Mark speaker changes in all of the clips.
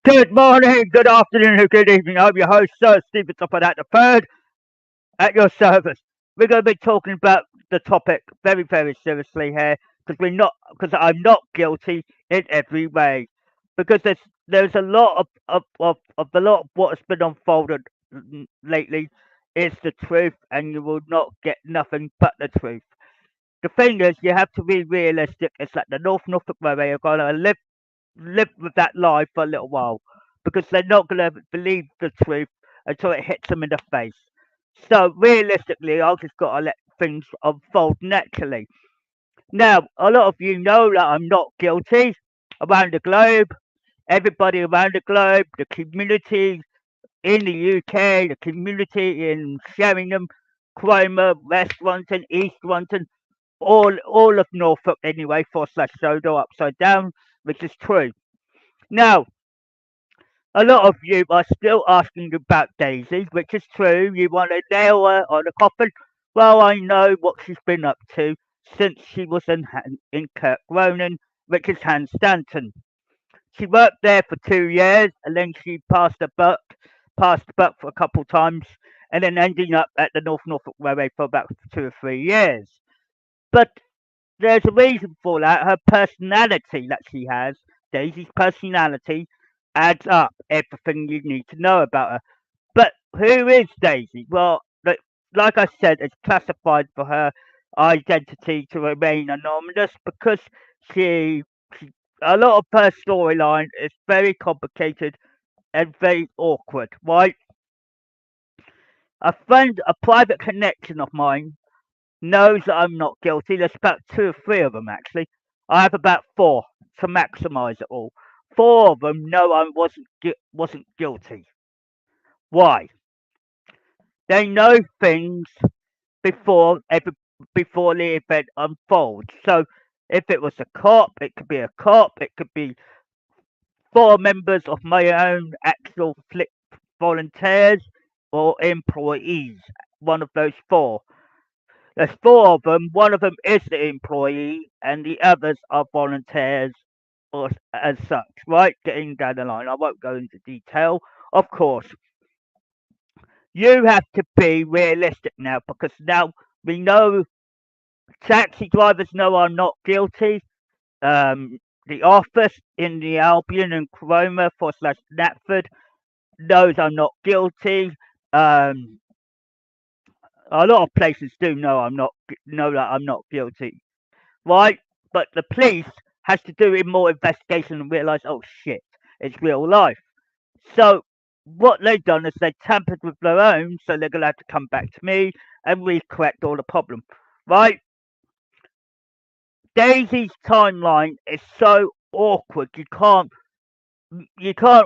Speaker 1: Good morning, good afternoon, or good evening. I'm your host, Sir Stephen Topham Hatt III, at your service. We're going to be talking about the topic very, very seriously here because I'm not guilty in every way. Because there's a lot of a lot of what has been unfolded lately is the truth, and you will not get nothing but the truth. The thing is, you have to be realistic. It's like the Norfolk Railway are going to live with that lie for a little while because they're not going to believe the truth until it hits them in the face. So realistically, I've just got to let things unfold naturally. Now, a lot of you know that I'm not guilty around the globe. Everybody around the globe, the community in the UK, the community in Sheringham, Cromer, West London, East London, all of Norfolk anyway, forward slash Sodor upside down, which is true. Now, a lot of you are still asking about Daisy, which is true. You want to nail her on the coffin. Well, I know what she's been up to since she was in Kirk Ronan, which is Hans Stanton. She worked there for 2 years, and then she passed the buck for a couple of times, and then ending up at the Norfolk Railway for about 2 or 3 years. But there's a reason for that. Her personality that she has, Daisy's personality, adds up everything you need to know about her. But who is Daisy? Well, like I said, it's classified for her identity to remain anonymous because she a lot of her storyline is very complicated and very awkward, right? A private connection of mine knows that I'm not guilty. There's about two or three of them actually. I have about four to maximise it all. Four of them know I wasn't guilty. Why? They know things before before the event unfolds. So if it was a cop, it could be a cop. It could be four members of my own actual flick volunteers or employees. One of those four. There's four of them. One of them is the employee, and the others are volunteers, or as such. Right, getting down the line. I won't go into detail. Of course, you have to be realistic now because now we know taxi drivers know I'm not guilty. The office in the Albion and Cromer for slash Knapford knows I'm not guilty. Um, a lot of places do know that I'm not guilty, right? But the police has to do more investigation and realise, oh shit, it's real life. So what they've done is they tampered with their own, so they're gonna have to come back to me and re-correct all the problem, right? Daisy's timeline is so awkward. You can't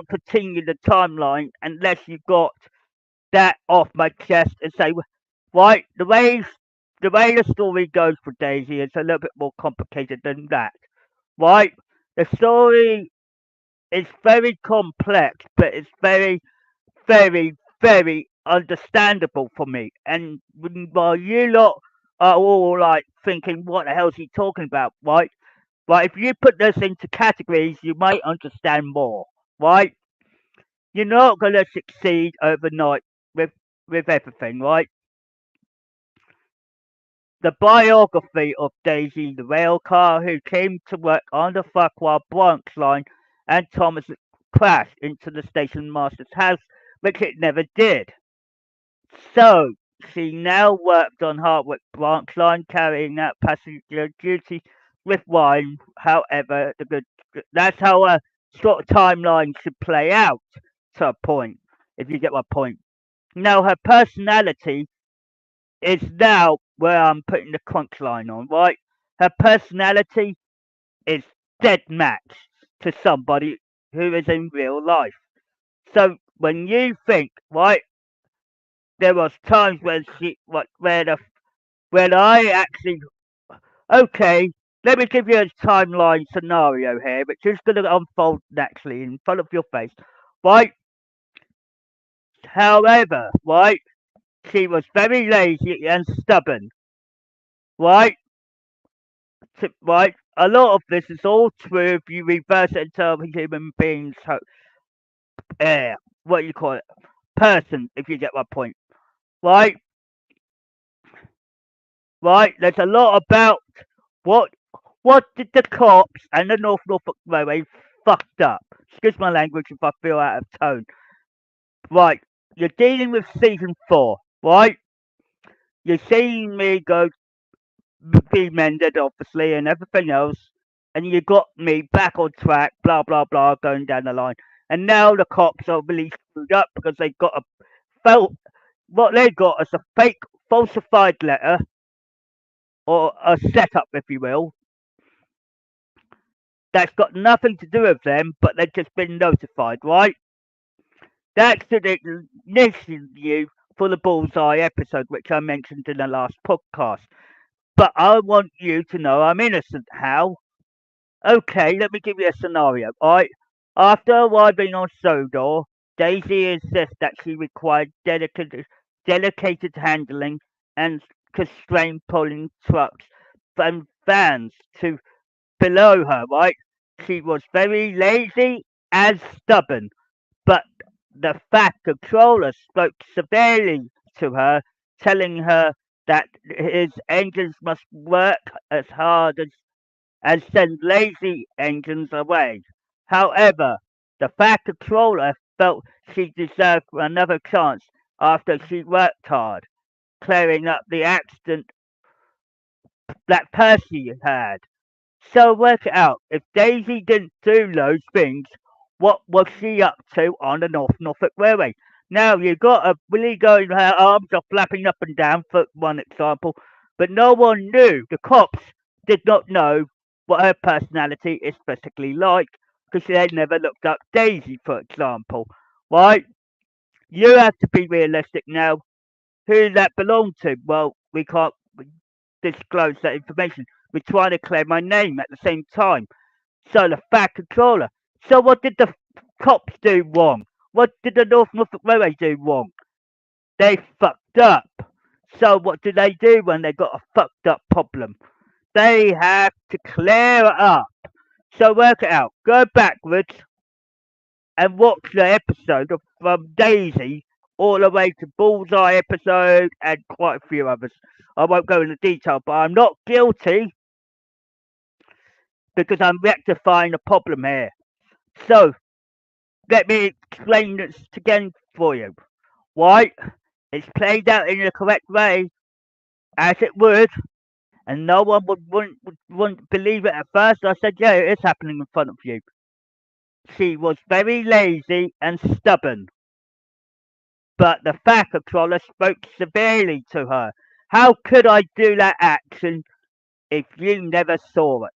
Speaker 1: continue the timeline unless you got that off my chest and say, right, the way the story goes for Daisy is a little bit more complicated than that, right? The story is very complex, but it's very, very, very understandable for me. And while you lot are all like thinking, what the hell is he talking about, right? Right, if you put this into categories, you might understand more, right? You're not going to succeed overnight with everything, right? The biography of Daisy the railcar who came to work on the Farquhar branch line and Thomas crashed into the station master's house, which it never did. So she now worked on Hartwick branch line, carrying out passenger duty with wine. However, that's how a sort of timeline should play out to a point, if you get my point. Now her personality is now where I'm putting the crunch line on, right? Her personality is dead match to somebody who is in real life. So when you think, right, there was times when when I actually okay, let me give you a timeline scenario here, which is going to unfold naturally in front of your face, right? However, right, she was very lazy and stubborn, right? Right? A lot of this is all true if you reverse it into human beings. what you call it, person, if you get my point. Right? Right? There's a lot about what what did the cops and the Norfolk Railway fucked up. Excuse my language if I feel out of tone. Right, you're dealing with season 4, right? You're seeing me go be mended, obviously, and everything else, and you got me back on track, blah blah blah, going down the line. And now the cops are really screwed up because they got a felt what they got is a fake falsified letter or a setup, if you will, that's got nothing to do with them, but they've just been notified, right? That's the ignition you for the Bullseye episode, which I mentioned in the last podcast. But I want you to know I'm innocent. How? Okay, let me give you a scenario. Alright, after arriving on Sodor, Daisy insists that she required dedicated handling and constrained pulling trucks and vans to below her, right? She was very lazy and stubborn, but the Fat Controller spoke severely to her, telling her that his engines must work as hard as send lazy engines away. However, the Fat Controller felt she deserved another chance after she worked hard, clearing up the accident that Percy had. So work it out. If Daisy didn't do those things, what was she up to on the Norfolk Railway? Now you got a Willie going, her arms are flapping up and down, for one example, but no one knew. The cops did not know what her personality is physically like because they had never looked up Daisy, for example. Right? You have to be realistic now. Who that belonged to? Well, we can't disclose that information. We're trying to clear my name at the same time. So the Fat Controller. So what did the cops do wrong? What did the Norfolk Railway do wrong? They fucked up. So what do they do when they got a fucked up problem? They have to clear it up. So work it out. Go backwards and watch the episode of from Daisy all the way to Bullseye episode and quite a few others. I won't go into detail, but I'm not guilty because I'm rectifying the problem here. So let me explain this again for you. Why? It's played out in the correct way, as it would, and no one wouldn't believe it at first. I said, yeah, it is happening in front of you. She was very lazy and stubborn, but the Fat Controller spoke severely to her. How could I do that action if you never saw it?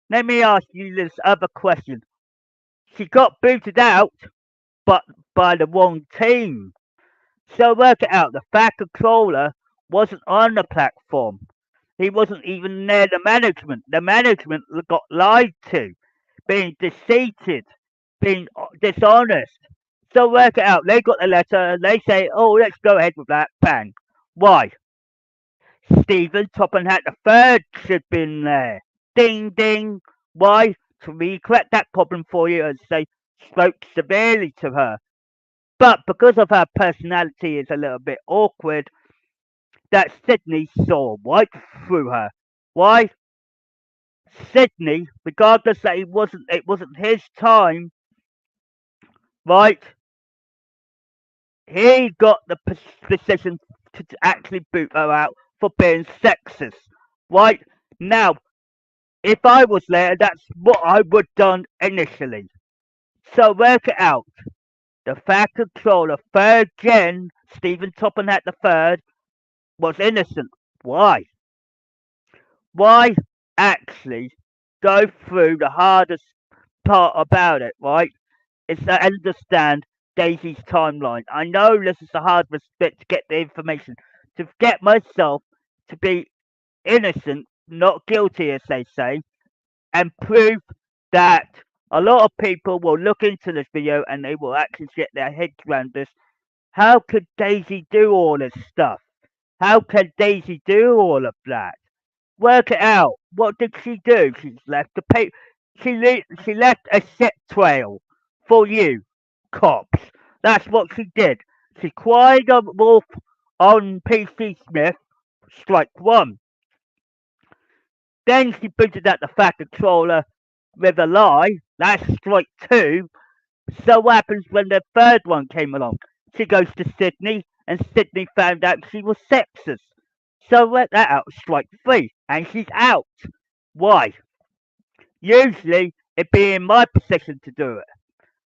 Speaker 1: Let me ask you this other question. She got booted out, but by the wrong team. So work it out. The Fat Controller wasn't on the platform. He wasn't even near the management. The management got lied to, being deceived, being dishonest. So work it out. They got the letter and they say, oh, let's go ahead with that. Bang. Why? Stephen Topham Hatt III should be in there. Ding, ding. Why? To correct that problem for you and say, spoke severely to her. But because of her personality is a little bit awkward, that Sydney saw right through her. Why? Sydney, regardless that it wasn't his time, right? He got the position to actually boot her out for being sexist. Right? Now, if I was there, that's what I would done initially. So work it out. The Fat Controller, third gen, Stephen Topham Hatt III, was innocent. Why? Why actually go through the hardest part about it, right? Is to understand Daisy's timeline. I know this is the hardest bit to get the information. To get myself to be innocent, not guilty, as they say, and prove that a lot of people will look into this video and they will actually get their heads around this. How could Daisy do all this stuff? How can Daisy do all of that? Work it out. What did she do? She's left the paper. She left a scent trail for you, cops. That's what she did. She cried a wolf on PC Smith, strike one. Then she pointed at the fat controller with a lie, that's strike two. So what happens when the third one came along? She goes to Sydney, and Sydney found out she was sexist. So let that out, strike three, and she's out. Why? Usually it'd be in my position to do it.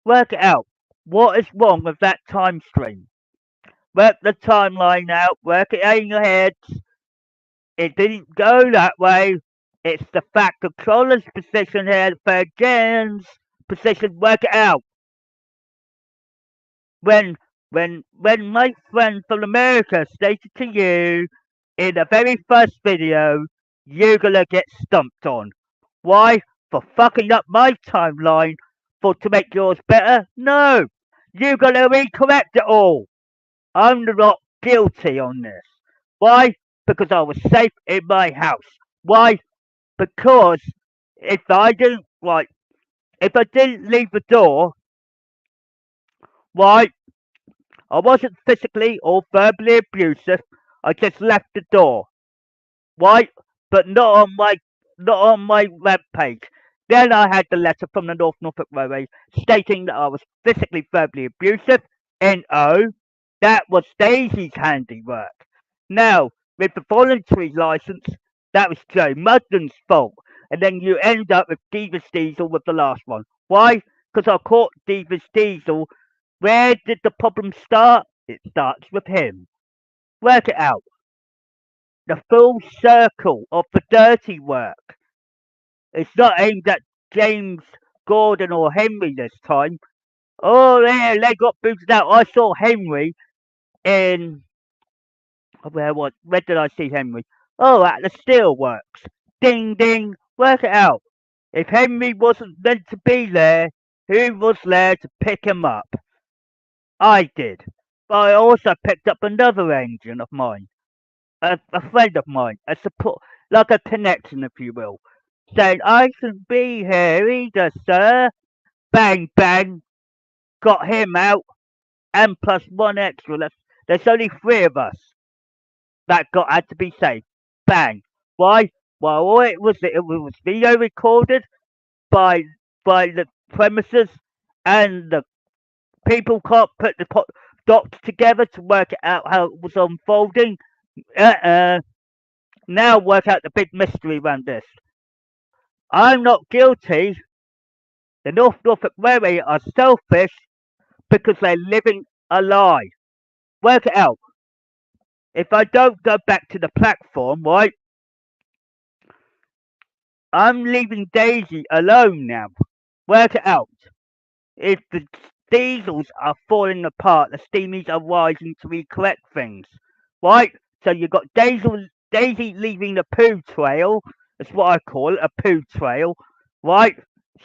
Speaker 1: Work it out. What is wrong with that time stream? Work the timeline out, work it out in your head. It didn't go that way. It's the fact controller's position here, the third gen's position, work it out. When when my friend from America stated to you in the very first video, you're gonna get stumped on. Why? For fucking up my timeline for to make yours better? No! You're gonna recorrect it all. I'm not guilty on this. Why? Because I was safe in my house. Why? Because if I didn't leave the door, why? I wasn't physically or verbally abusive. I just left the door. Why? But not on my web page. Then I had the letter from the Norfolk Railway stating that I was physically verbally abusive. N.O. That was Daisy's handiwork. Now, with the voluntary license, that was Joe Mudden's fault. And then you end up with Devious Diesel with the last one. Why? Because I caught Devious Diesel. Where did the problem start? It starts with him. Work it out. The full circle of the dirty work. It's not aimed at James Gordon or Henry this time. Oh, yeah, they got booted out. I saw Henry in where did I see Henry? Oh, at the steelworks. Ding ding. Work it out. If Henry wasn't meant to be there, who was there to pick him up? I did. But I also picked up another engine of mine. A friend of mine, a support, like a connection, if you will, saying, I shouldn't be here either, sir. Bang, bang, got him out, and plus one extra. There's only three of us that had to be saved. Bang. Why? Well, all it was video recorded by the premises, and the people can't put the dots together to work it out how it was unfolding. Now work out the big mystery around this. I'm not guilty. The Norfolk Railway are selfish because they're living a lie. Work it out. If I don't go back to the platform, right, I'm leaving Daisy alone now. Work it out. If the diesels are falling apart, the steamies are rising to recorrect things. Right? So you've got Daisy leaving the poo trail. That's what I call it, a poo trail. Right?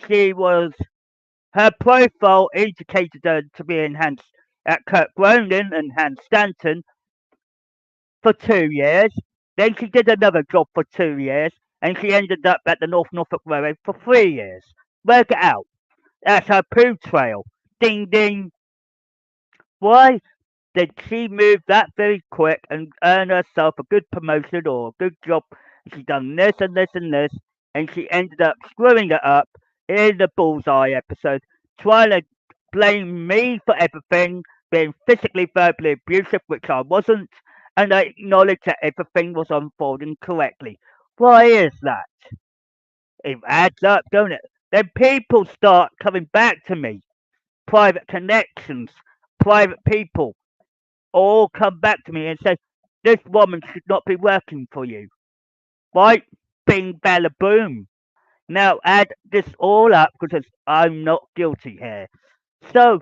Speaker 1: Her profile indicated her to be enhanced at Kirk Gronin and Hans Stanton for 2 years. Then she did another job for 2 years, and she ended up at the Norfolk Railway for 3 years. Work it out. That's her poo trail. Ding ding. Why did she move that very quick and earn herself a good promotion or a good job? She done this and this and this, and she ended up screwing it up in the Bullseye episode, trying to blame me for everything, being physically, verbally abusive, which I wasn't, and I acknowledged that everything was unfolding correctly. Why is that? It adds up, don't it? Then people start coming back to me. Private connections, private people all come back to me and say, this woman should not be working for you. Right? Bing, balla, boom. Now add this all up because I'm not guilty here. So,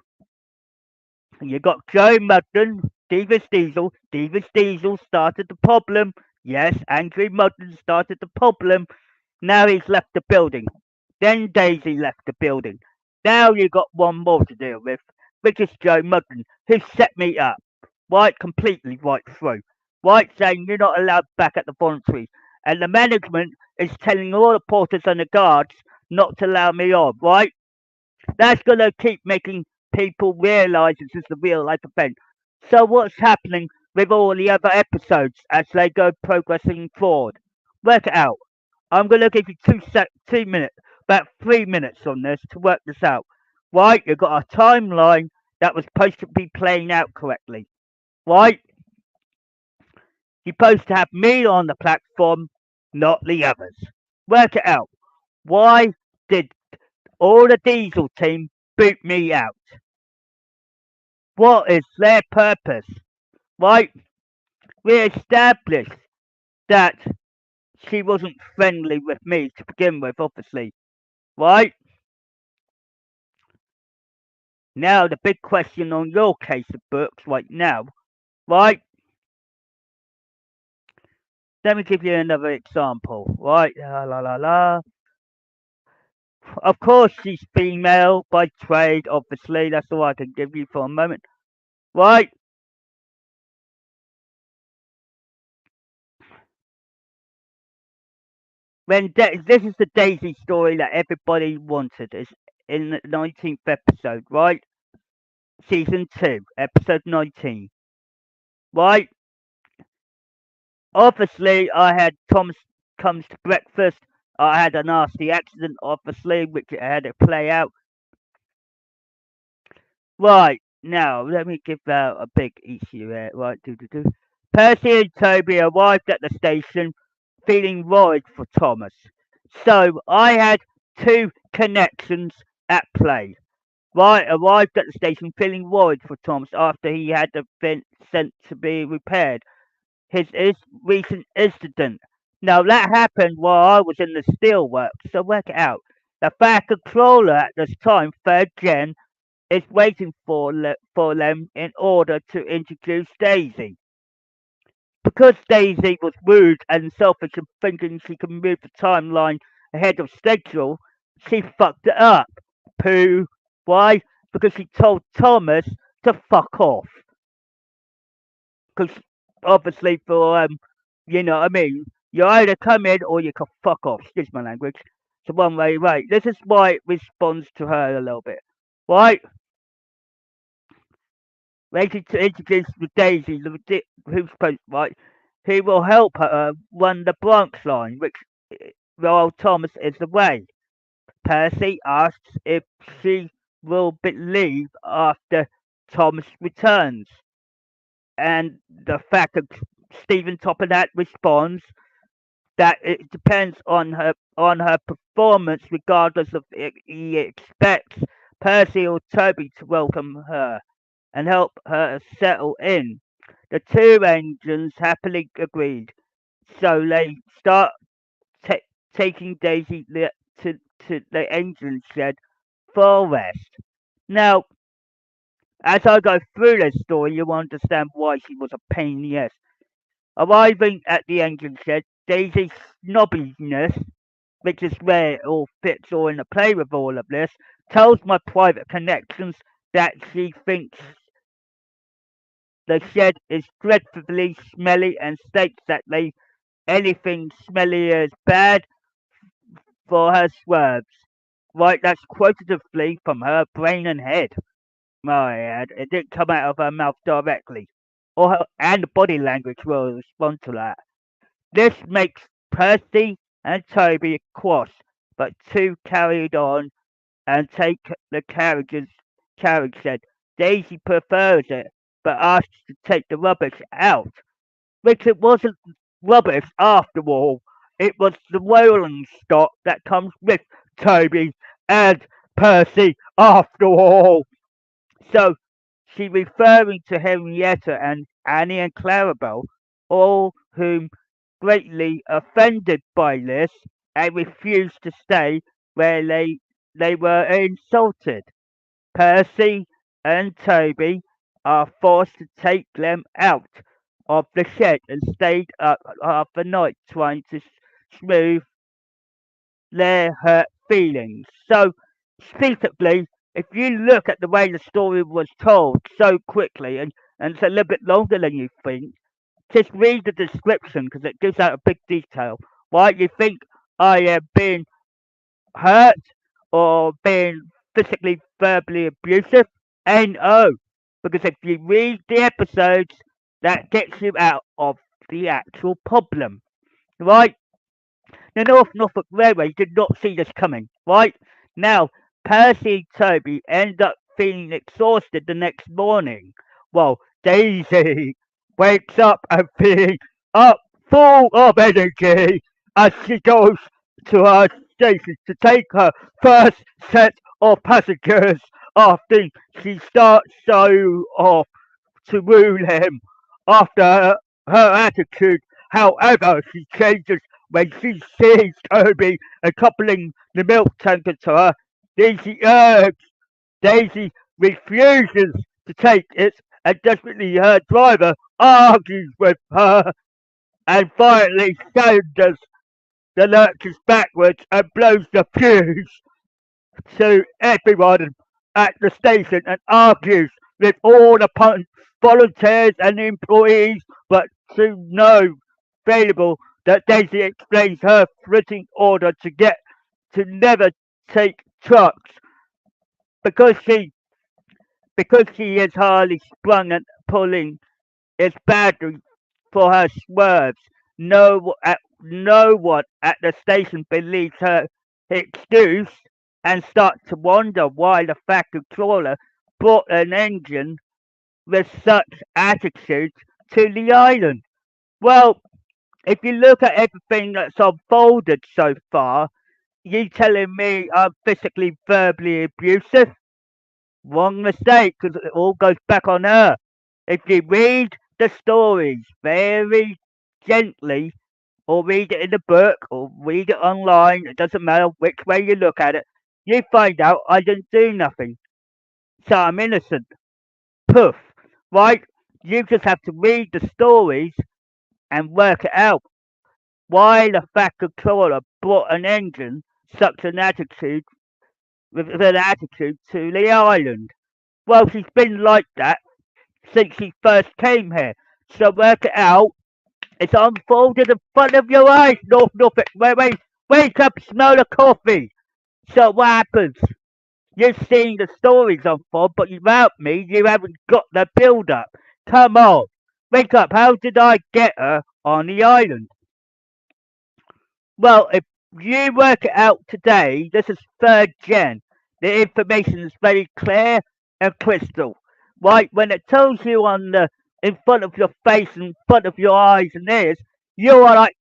Speaker 1: you got Joe Mudden, Devious Diesel. Devious Diesel started the problem. Yes, Angry Mudden started the problem. Now he's left the building. Then Daisy left the building. Now you got one more to deal with, which is Joe Mudden, who set me up. Right, completely right through. Right, saying you're not allowed back at the voluntaries. And the management is telling all the porters and the guards not to allow me on, right? That's going to keep making people realise this is a real life event. So what's happening with all the other episodes as they go progressing forward? Work it out. I'm going to give you 2 minutes, about 3 minutes on this to work this out. Right? You've got a timeline that was supposed to be playing out correctly. Right? You're supposed to have me on the platform, not the others. Work it out. Why did all the Diesel team boot me out? What is their purpose? Right? We established that she wasn't friendly with me to begin with, obviously. Right? Now, the big question on your case of books right now, right? Let me give you another example, right? La la la la. Of course, she's female by trade, obviously. That's all I can give you for a moment, right? This is the Daisy story that everybody wanted, is in the 19th episode, right? Season 2, episode 19, right? Obviously, I had Thomas comes to breakfast. I had a nasty accident, obviously, which I had to play out. Right, now, let me give out a big issue here. Right, Percy and Toby arrived at the station feeling worried for Thomas. So I had two connections at play. Right, arrived at the station feeling worried for Thomas after he had been sent to be repaired. His recent incident. Now that happened while I was in the steelworks, so work it out. The fire controller at this time, third gen, is waiting for them in order to introduce Daisy. Because Daisy was rude and selfish and thinking she could move the timeline ahead of schedule, she fucked it up. Pooh. Why? Because she told Thomas to fuck off. Because obviously you know what I mean? You either come in or you can fuck off. Excuse my language. It's a one-way right. This is why it responds to her a little bit. Right? Ready to introduce the Daisy, who's supposed right? He will help her run the Bronx line, which while Thomas is away. Percy asks if she will believe after Thomas returns, and the fact that Stephen Topham Hatt responds that it depends on her performance, regardless of if he expects Percy or Toby to welcome her and help her settle in. The two engines happily agreed, so they start ta taking Daisy to, to the engine shed for a rest. Now, as I go through this story, you'll understand why she was a pain in the ass. Arriving at the engine shed, Daisy's snobbiness, which is where it all fits all in the play with all of this, tells my private connections that she thinks the shed is dreadfully smelly and states that anything smellier is bad for her swerves. Right, that's quotatively from her brain and head. My ad, it didn't come out of her mouth directly. And the body language will respond to that. This makes Percy and Toby cross, but two carried on and take the carriage shed. Daisy prefers it, but asks to take the rubbish out. Which it wasn't rubbish after all. It was the rolling stock that comes with Toby and Percy after all. So she referring to Henrietta and Annie and Clarabelle, all whom greatly offended by this and refused to stay where they were insulted. Percy and Toby are forced to take them out of the shed and stayed up half the night trying to smooth their hurt feelings. So, specifically, if you look at the way the story was told so quickly and it's a little bit longer than you think, just read the description because it gives out a big detail. Why you think I am being hurt or being physically, verbally abusive? No, because if you read the episodes, that gets you out of the actual problem, right? The Norfolk Railway did not see this coming, right? Now, Percy and Toby end up feeling exhausted the next morning, while Daisy wakes up and feeling up full of energy as she goes to her station to take her first set of passengers after she starts so off to woo him after her attitude. However, she changes when she sees Toby coupling the milk tanker to her. Daisy urges. Daisy refuses to take it, and desperately her driver argues with her, and finally Sanders the lurches backwards and blows the fuse to everyone at the station and argues with all the volunteers and employees, but to no available that Daisy explains her flitting order to never take trucks because she is hardly sprung and pulling is badly for her swerves. No one at the station believes her excuse and starts to wonder why the factory trawler brought an engine with such attitude to the island. Well, if you look at everything that's unfolded so far, you telling me I'm physically, verbally abusive? Wrong mistake, because it all goes back on her. If you read the stories very gently, or read it in the book, or read it online, it doesn't matter which way you look at it, you find out I didn't do nothing. So I'm innocent. Poof. Right? You just have to read the stories and work it out. Why the factory trawler brought an engine, such an attitude, with an attitude to the island. Well, she's been like that since she first came here. So work it out. It's unfolded in front of your eyes, Norfolk. Wake up, smell the coffee. So what happens? You've seen the stories unfold, but without me, you haven't got the build up. Come on. Wake up. How did I get her on the island? Well, if you work it out today, this is third gen. The information is very clear and crystal. Right? When it tells you on the in front of your face, in front of your eyes and ears, you are like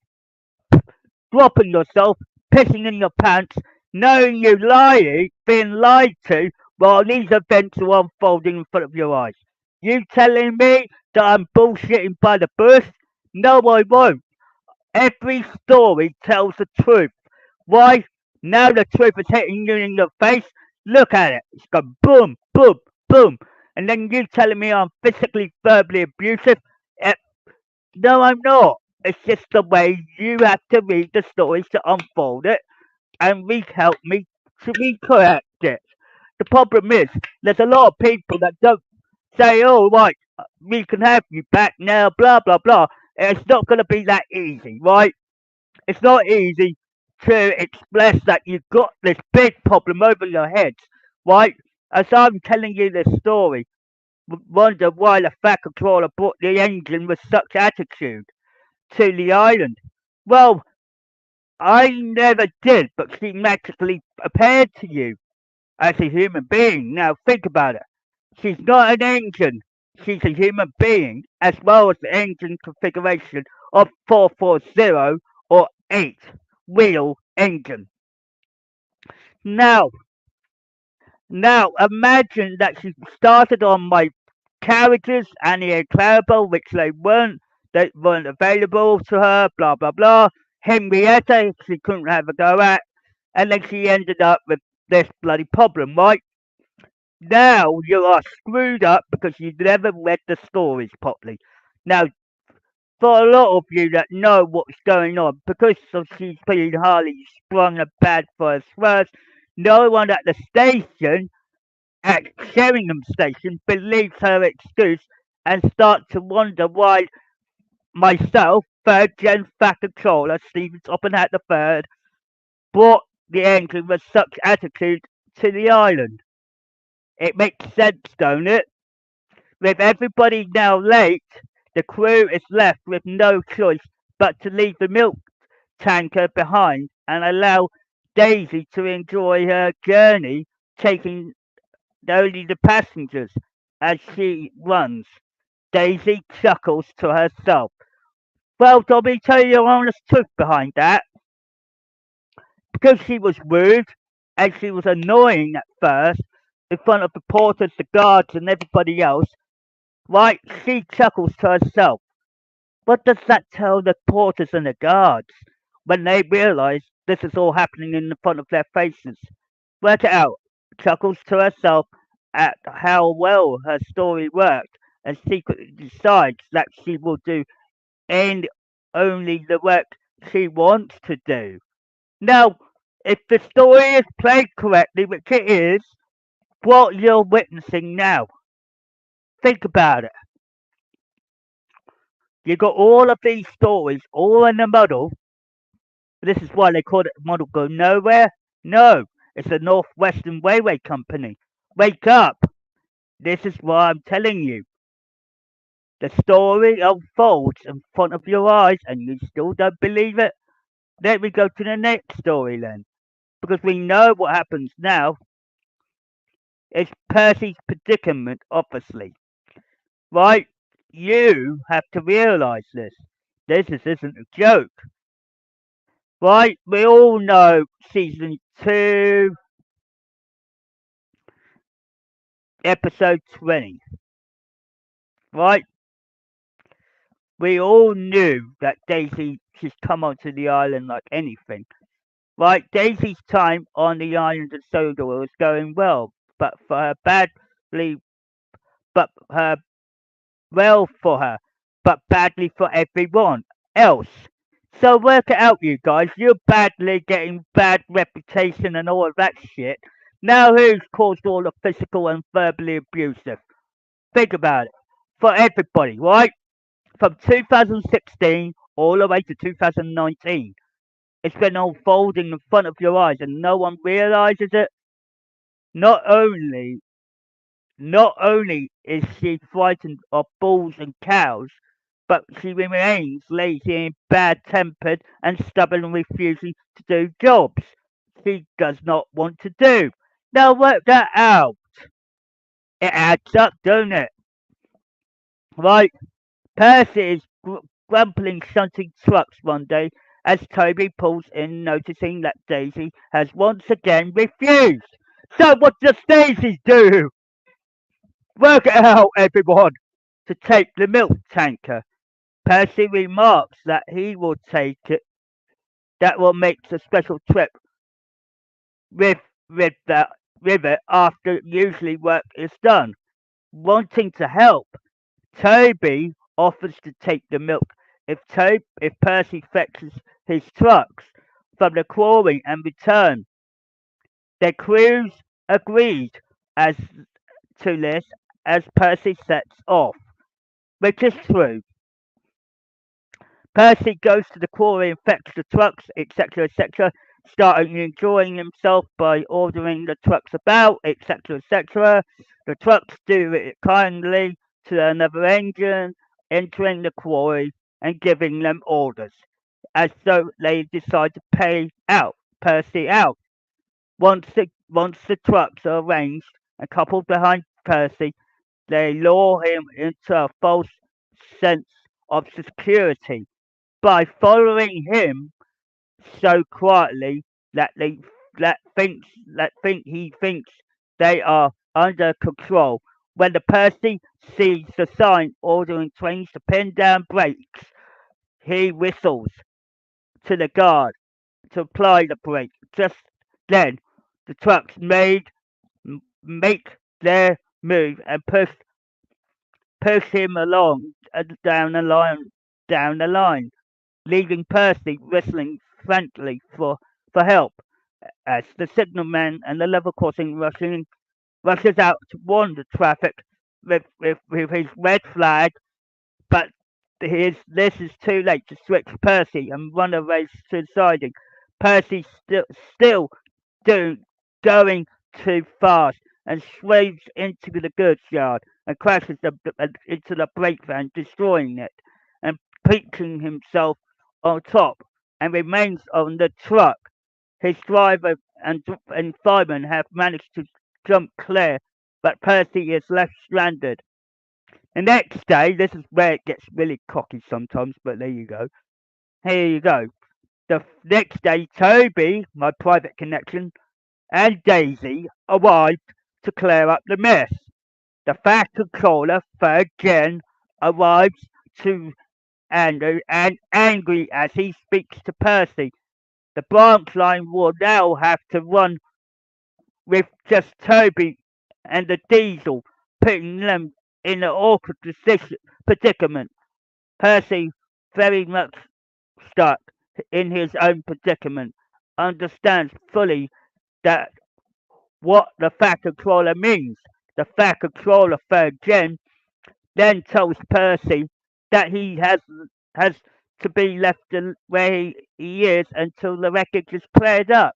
Speaker 1: dropping yourself, pissing in your pants, knowing you lying, being lied to, while these events are unfolding in front of your eyes. You telling me that I'm bullshitting by the bush? No, I won't. Every story tells the truth. Why? Now the truth is hitting you in the face. Look at it. It's gone boom, boom, boom. And then you telling me I'm physically, verbally abusive? Eh, no, I'm not. It's just the way you have to read the stories to unfold it and help me to recorrect it. The problem is, there's a lot of people that don't say, oh, right, we can have you back now, blah, blah, blah. It's not going to be that easy, right? It's not easy to express that you've got this big problem over your heads, right? As I'm telling you this story, wonder why the factory trawler brought the engine with such attitude to the island. Well, I never did, but she magically appeared to you as a human being. Now think about it. She's not an engine. She's a human being, as well as the engine configuration of 440 or 8 wheel engine. Now, now imagine that she started on my carriages, Annie and Clarabelle, which they weren't available to her, blah blah blah. Henrietta, she couldn't have a go at, and then she ended up with this bloody problem, right? Now you are screwed up because you never read the stories properly. Now, for a lot of you that know what's going on, because she's been hardly sprung a bad for us first, no one at the station, at Sheringham Station, believes her excuse and start to wonder why myself, third gen factor controller, Stephen Topham Hatt III, brought the engine with such attitude to the island? It makes sense, don't it? With everybody now late, the crew is left with no choice but to leave the milk tanker behind and allow Daisy to enjoy her journey, taking only the passengers. As she runs, Daisy chuckles to herself. Well, Dobby, tell you the honest truth behind that. Because she was rude and she was annoying at first in front of the porters, the guards, and everybody else, right? She chuckles to herself. What does that tell the porters and the guards when they realise this is all happening in the front of their faces? Work it out. Chuckles to herself at how well her story worked and secretly decides that she will do and only the work she wants to do. Now, if the story is played correctly, which it is, what you're witnessing now, think about it. You got all of these stories all in a muddle. This is why they call it Model Go Nowhere. No, it's the Northwestern Railway Company. Wake up! This is why I'm telling you. The story unfolds in front of your eyes and you still don't believe it? Let me go to the next story then. Because we know what happens now. It's Percy's predicament, obviously. Right? You have to realise this. This isn't a joke. Right? We all know season 2, episode 20. Right? We all knew that Daisy she's come onto the island like anything. Right? Daisy's time on the island of Sodor was going well, but for her badly but her well for her, but badly for everyone else. So work it out, you guys. You're badly getting bad reputation and all of that shit. Now who's caused all the physical and verbally abusive? Think about it. For everybody, right? From 2016 all the way to 2019. It's been unfolding in front of your eyes and no one realizes it. Not only Not only is she frightened of bulls and cows, but she remains lazy and bad-tempered and stubborn, refusing to do jobs she does not want to do. Now work that out. It adds up, don't it? Right? Percy is grumbling, shunting trucks one day as Toby pulls in, noticing that Daisy has once again refused. So what does Daisy do? Work it out, everyone! To take the milk tanker. Percy remarks that he will take it, that will make a special trip with, with it after usually work is done. Wanting to help, Toby offers to take the milk if Percy fetches his trucks from the quarry and return. The crews agreed as to this as Percy sets off, which is true. Percy goes to the quarry and fetches the trucks, etc., etc., starting enjoying himself by ordering the trucks about, etc., etc. The trucks do it kindly to another engine, entering the quarry and giving them orders, as though they decide to pay out Percy out. Once the trucks are arranged and coupled behind Percy, they lure him into a false sense of security by following him so quietly that they that he thinks they are under control. When the Percy sees the sign ordering trains to pin down brakes, he whistles to the guard to apply the brake. Just then, the trucks make their move and push him along down the line, leaving Percy whistling frantically for help as the signalman and the level crossing rushes out to warn the traffic with his red flag, but this is too late to switch Percy and run away to siding. Percy still going too fast and swerves into the goods yard and crashes into the brake van, destroying it and pitching himself on top and remains on the truck. His driver and fireman have managed to jump clear, but Percy is left stranded. The next day, this is where it gets really cocky sometimes, but there you go. Here you go. The next day, Toby, my private connection, and Daisy arrived to clear up the mess. The fat controller, third gen, arrives to Andrew and angry as he speaks to Percy. The branch line will now have to run with just Toby and the diesel, putting them in an awkward predicament. Percy, very much stuck in his own predicament, understands fully that what the fat controller means. The fat controller third gen then tells Percy that he has to be left where he is until the wreckage is cleared up,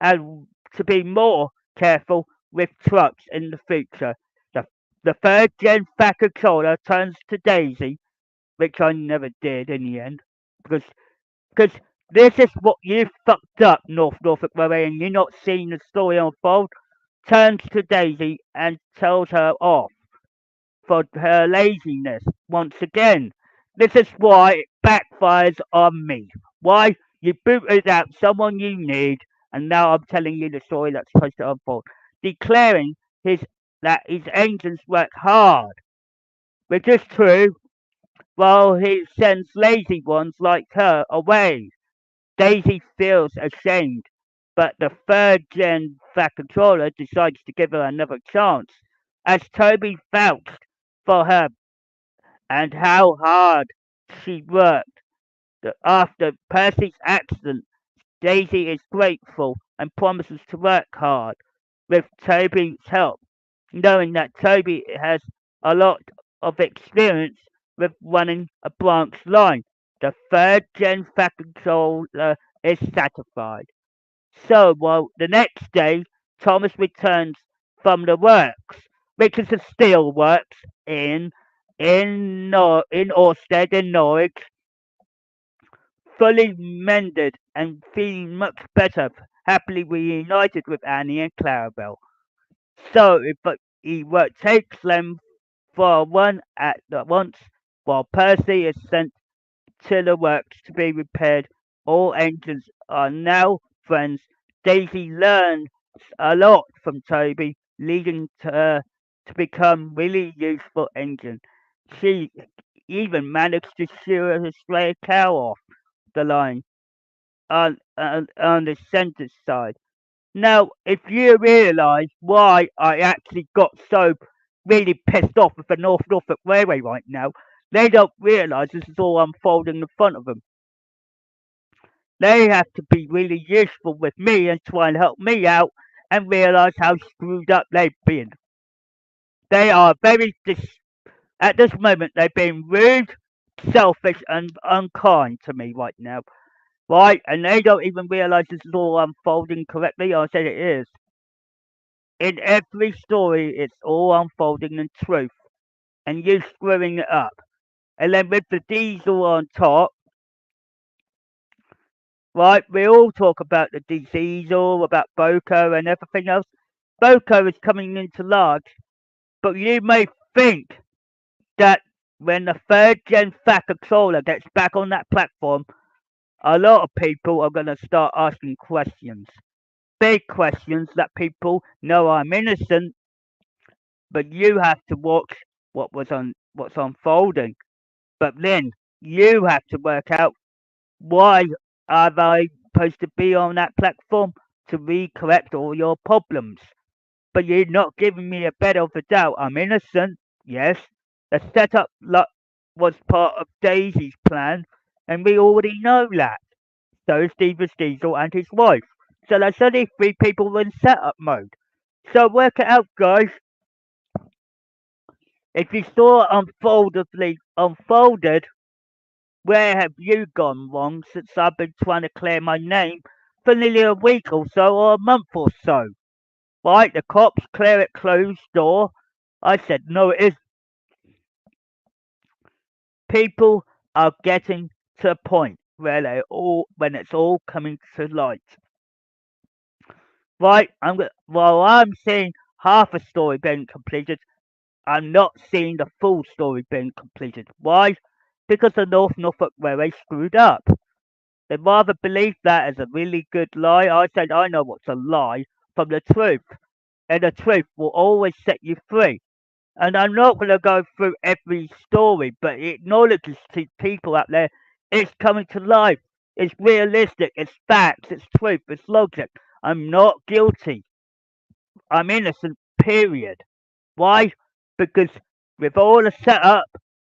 Speaker 1: and to be more careful with trucks in the future. The, the third gen fat controller turns to Daisy, which I never did in the end, because this is what you fucked up, Norfolk Railway, and you're not seeing the story unfold. Turns to Daisy and tells her off for her laziness once again. This is why it backfires on me. Why you booted out someone you need, and now I'm telling you the story that's supposed to unfold. Declaring his that his engines work hard, which is true, while he sends lazy ones like her away. Daisy feels ashamed, but the third gen Fat Controller decides to give her another chance, as Toby vouched for her and how hard she worked. After Percy's accident, Daisy is grateful and promises to work hard with Toby's help, knowing that Toby has a lot of experience with running a branch line. The third gen Fat Controller is satisfied. So, well, the next day, Thomas returns from the works, which is the steel works in Orsted in Norwich, fully mended and feeling much better, happily reunited with Annie and Clarabelle. So, he takes them for a run at once, while Percy is sent to the works to be repaired. All engines are now friends. Daisy learns a lot from Toby, leading to her to become really useful engine. She even managed to shoo a stray cow off the line on the centre side. Now, if you realise why I actually got so really pissed off with the Norfolk Railway right now, they don't realise this is all unfolding in front of them. They have to be really useful with me and try and help me out and realise how screwed up they've been. They are at this moment, they're being rude, selfish, and unkind to me right now. Right? And they don't even realise this is all unfolding correctly. I said it is. In every story, it's all unfolding in truth, and you screwing it up. And then with the diesel on top, right? We all talk about the diesel, about Boko and everything else. Boko is coming into large, but you may think that when the third gen Fat Controller gets back on that platform, a lot of people are going to start asking questions. Big questions that people know I'm innocent, but you have to watch what's unfolding. But then you have to work out why are they supposed to be on that platform to recorrect all your problems. But you're not giving me a bed of a doubt. I'm innocent, yes. The setup was part of Daisy's plan, and we already know that. So is Stephen Diesel and his wife. So there's only three people in setup mode. So work it out, guys. If you saw unfolded, where have you gone wrong since I've been trying to clear my name for nearly a week or so, or a month or so. Right? The cops clear it closed door. I said, no, it is. People are getting to a point where when it's all coming to light. Right? While I'm seeing half a story being completed, I'm not seeing the full story being completed. Why? Because the North Norfolk Railway screwed up. They rather believe that as a really good lie. I said I know what's a lie from the truth, and the truth will always set you free. And I'm not going to go through every story, but it acknowledges to people out there it's coming to life. It's realistic. It's facts. It's truth. It's logic. I'm not guilty. I'm innocent. Period. Why? Because with all the setup,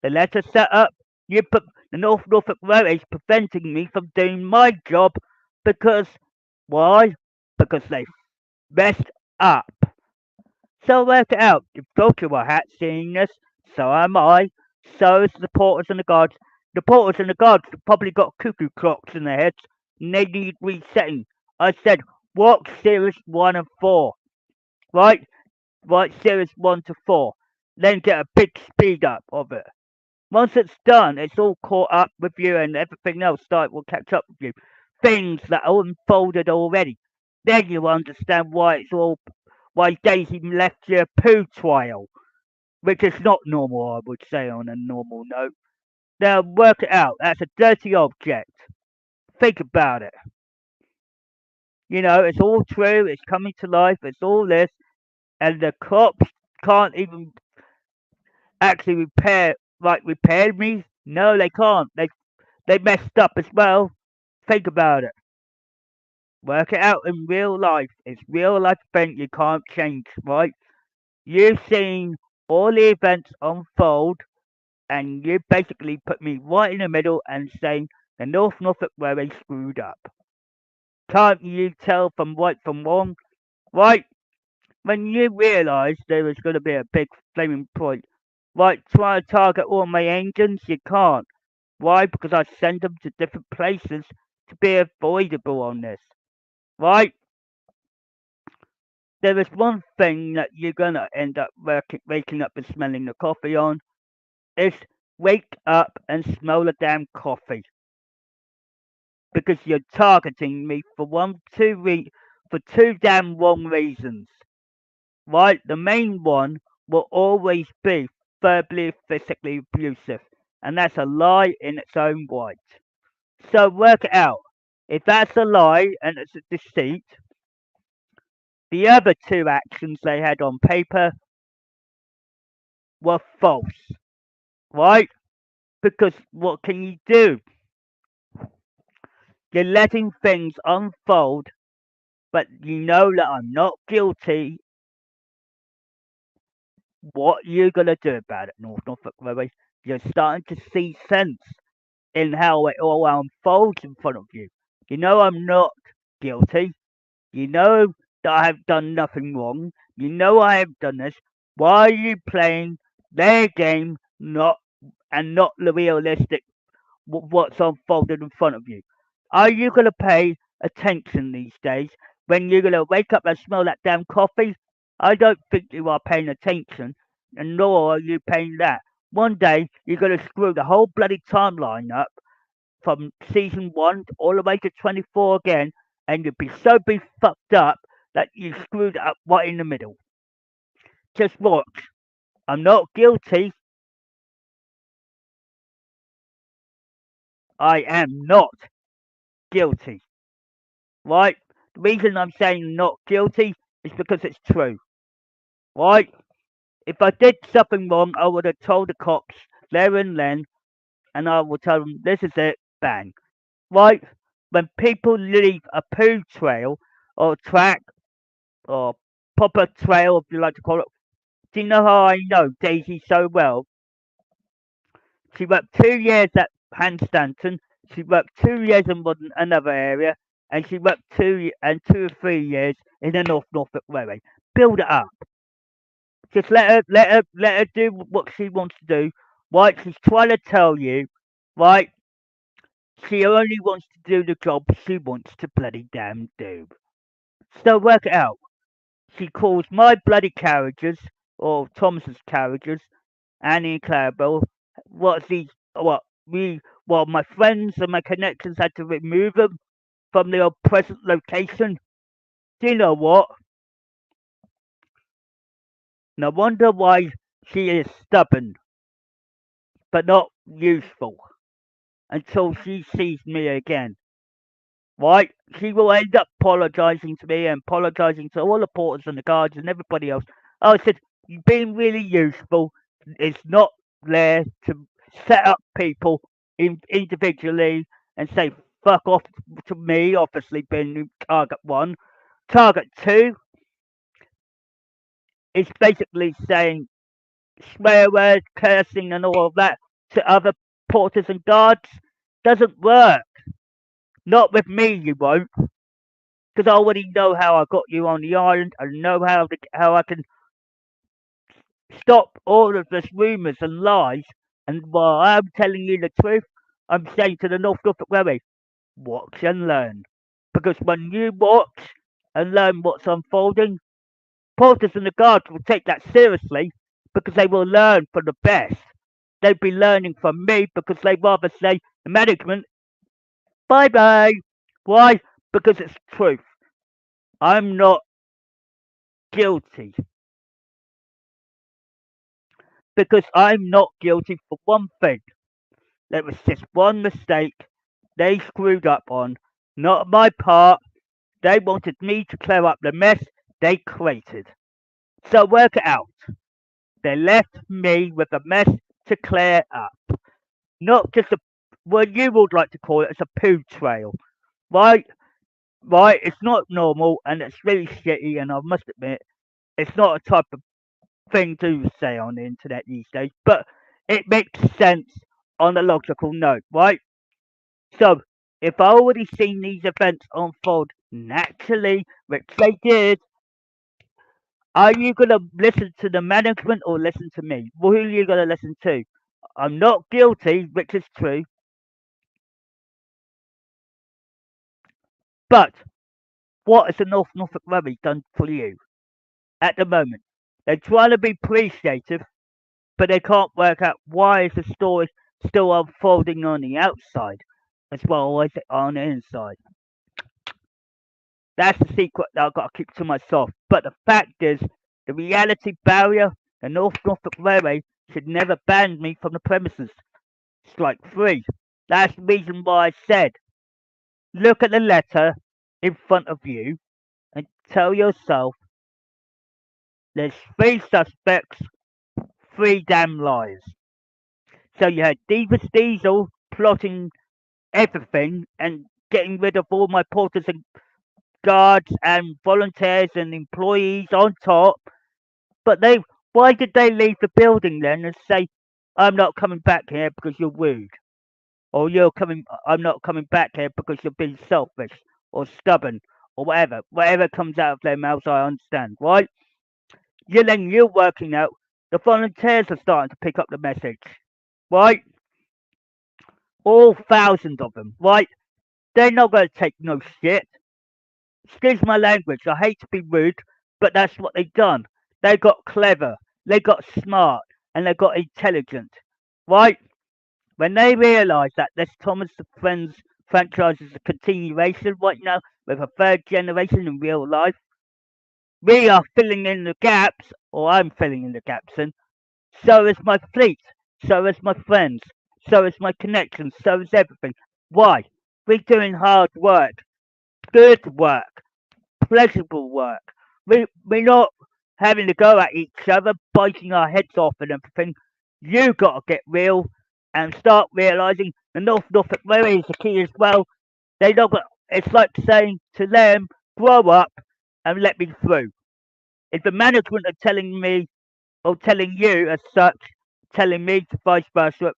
Speaker 1: the letter set up, you put the North Norfolk Railway is preventing me from doing my job because why? Because they messed up. So work it out. If Topham Hatt seeing this, so am I. So is the porters and the guards. The porters and the guards have probably got cuckoo clocks in their heads and they need resetting. I said, walk series 1 and 4. Right? Right, series 1 to 4. Then get a big speed up of it. Once it's done, it's all caught up with you and everything else will catch up with you. Things that are unfolded already. Then you understand why Daisy left you a poo trail, which is not normal, I would say, on a normal note. Now, work it out. That's a dirty object. Think about it. It's all true. It's coming to life. It's all this. And the cops can't even actually repair me. No, they can't. They messed up as well. Think about it. Work it out in real life. It's real life thing you can't change, right? You've seen all the events unfold, and you basically put me right in the middle and saying the North Norfolk Railway screwed up. Can't you tell from right from wrong? Right? When you realise there was going to be a big flaming point, right? Try to target all my engines, you can't. Why? Because I send them to different places to be avoidable on this. Right? There is one thing that you're gonna end up waking up and smelling the coffee on. Is wake up and smell the damn coffee because you're targeting me for for two damn wrong reasons. Right? The main one will always be verbally, physically abusive, and that's a lie in its own right. So work it out. If that's a lie and it's a deceit, the other two actions they had on paper were false, right? Because what can you do? You're letting things unfold, but you know that I'm not guilty. What you gonna do about it, North Norfolk Railway? You're starting to see sense in how it all unfolds in front of you. You know I'm not guilty. You know that I have done nothing wrong. You know I have done this. Why are you playing their game, not the realistic what's unfolded in front of you? Are you going to pay attention these days when you're going to wake up and smell that damn coffee? I don't think you are paying attention, and nor are you paying that. One day you're going to screw the whole bloody timeline up from season 1 all the way to 24 again, and you'll be fucked up that you screwed up right in the middle. Just watch. I'm not guilty. I am not guilty. Right? The reason I'm saying not guilty is because it's true. Right? If I did something wrong, I would have told the cops there and then, and I would tell them, this is it, bang. Right? When people leave a poo trail or track or proper trail, if you like to call it, do you know how I know Daisy so well? She worked 2 years at Hanstanton, she worked 2 years in another area, and she worked 2 or 3 years in the North Norfolk Railway. Build it up. Just let her do what she wants to do. Right? She's trying to tell you, right? She only wants to do the job she wants to bloody damn do. So work it out. She calls my bloody carriages, or Thomas's carriages, Annie and Clarabelle. What's these? What we? Well, my friends and my connections had to remove them from their present location. Do you know what? No wonder why she is stubborn, but not useful until she sees me again. Right? She will end up apologising to me and apologising to all the porters and the guards and everybody else. I said, you've been really useful. It's not there to set up people individually and say, fuck off to me, obviously being target one. Target two is basically saying swear words, cursing, and all of that to other porters and guards. Doesn't work. Not with me, you won't. Because I already know how I got you on the island. I know how I can stop all of this rumours and lies. And while I'm telling you the truth, I'm saying to the Norfolk Railway, watch and learn. Because when you watch and learn what's unfolding, porters and the guards will take that seriously because they will learn from the best. They'll be learning from me because they rather say the management, bye bye. Why? Because it's truth. I'm not guilty. Because I'm not guilty for one thing. There was just one mistake they screwed up on, not my part. They wanted me to clear up the mess they created. So work it out. They left me with a mess to clear up. Not just a, well, you would like to call it, it's a poo trail. Right? Right? It's not normal and it's really shitty, and I must admit, it's not a type of thing to say on the internet these days, but it makes sense on a logical note, right? So, if I already seen these events unfold naturally, which they did, are you gonna listen to the management or listen to me? Well, who are you gonna listen to? I'm not guilty, which is true, but what has the Norfolk Railway done for you at the moment? They're trying to be appreciative, but they can't work out why is the story still unfolding on the outside as well as on the inside. That's the secret that I've got to keep to myself. But the fact is, the reality barrier, the Norfolk Railway should never ban me from the premises. Strike three. That's the reason why I said, look at the letter in front of you and tell yourself there's three suspects, three damn lies. So you had Devious Diesel plotting everything and getting rid of all my porters and guards and volunteers and employees on top. But why did they leave the building then and say, I'm not coming back here because you're rude? Or I'm not coming back here because you're being selfish or stubborn or whatever. Whatever comes out of their mouths, I understand, right? You're working out. The volunteers are starting to pick up the message, right? All thousands of them, right? They're not going to take no shit. Excuse my language. I hate to be rude, but that's what they've done. They got clever, they got smart, and they got intelligent, right? When they realised that this Thomas the Friends franchise is a continuation right now with a third generation in real life, we are filling in the gaps, or I'm filling in the gaps, and so is my fleet, so is my friends, so is my connections, so is everything. Why? We're doing hard work, good work, pleasurable work. We're not having to go at each other, biting our heads off and everything. You got to get real and start realizing the Norfolk Railway is the key as well. They not got. It's like saying to them, grow up and let me through. If the management are telling me or telling you as such, telling me to vice versa,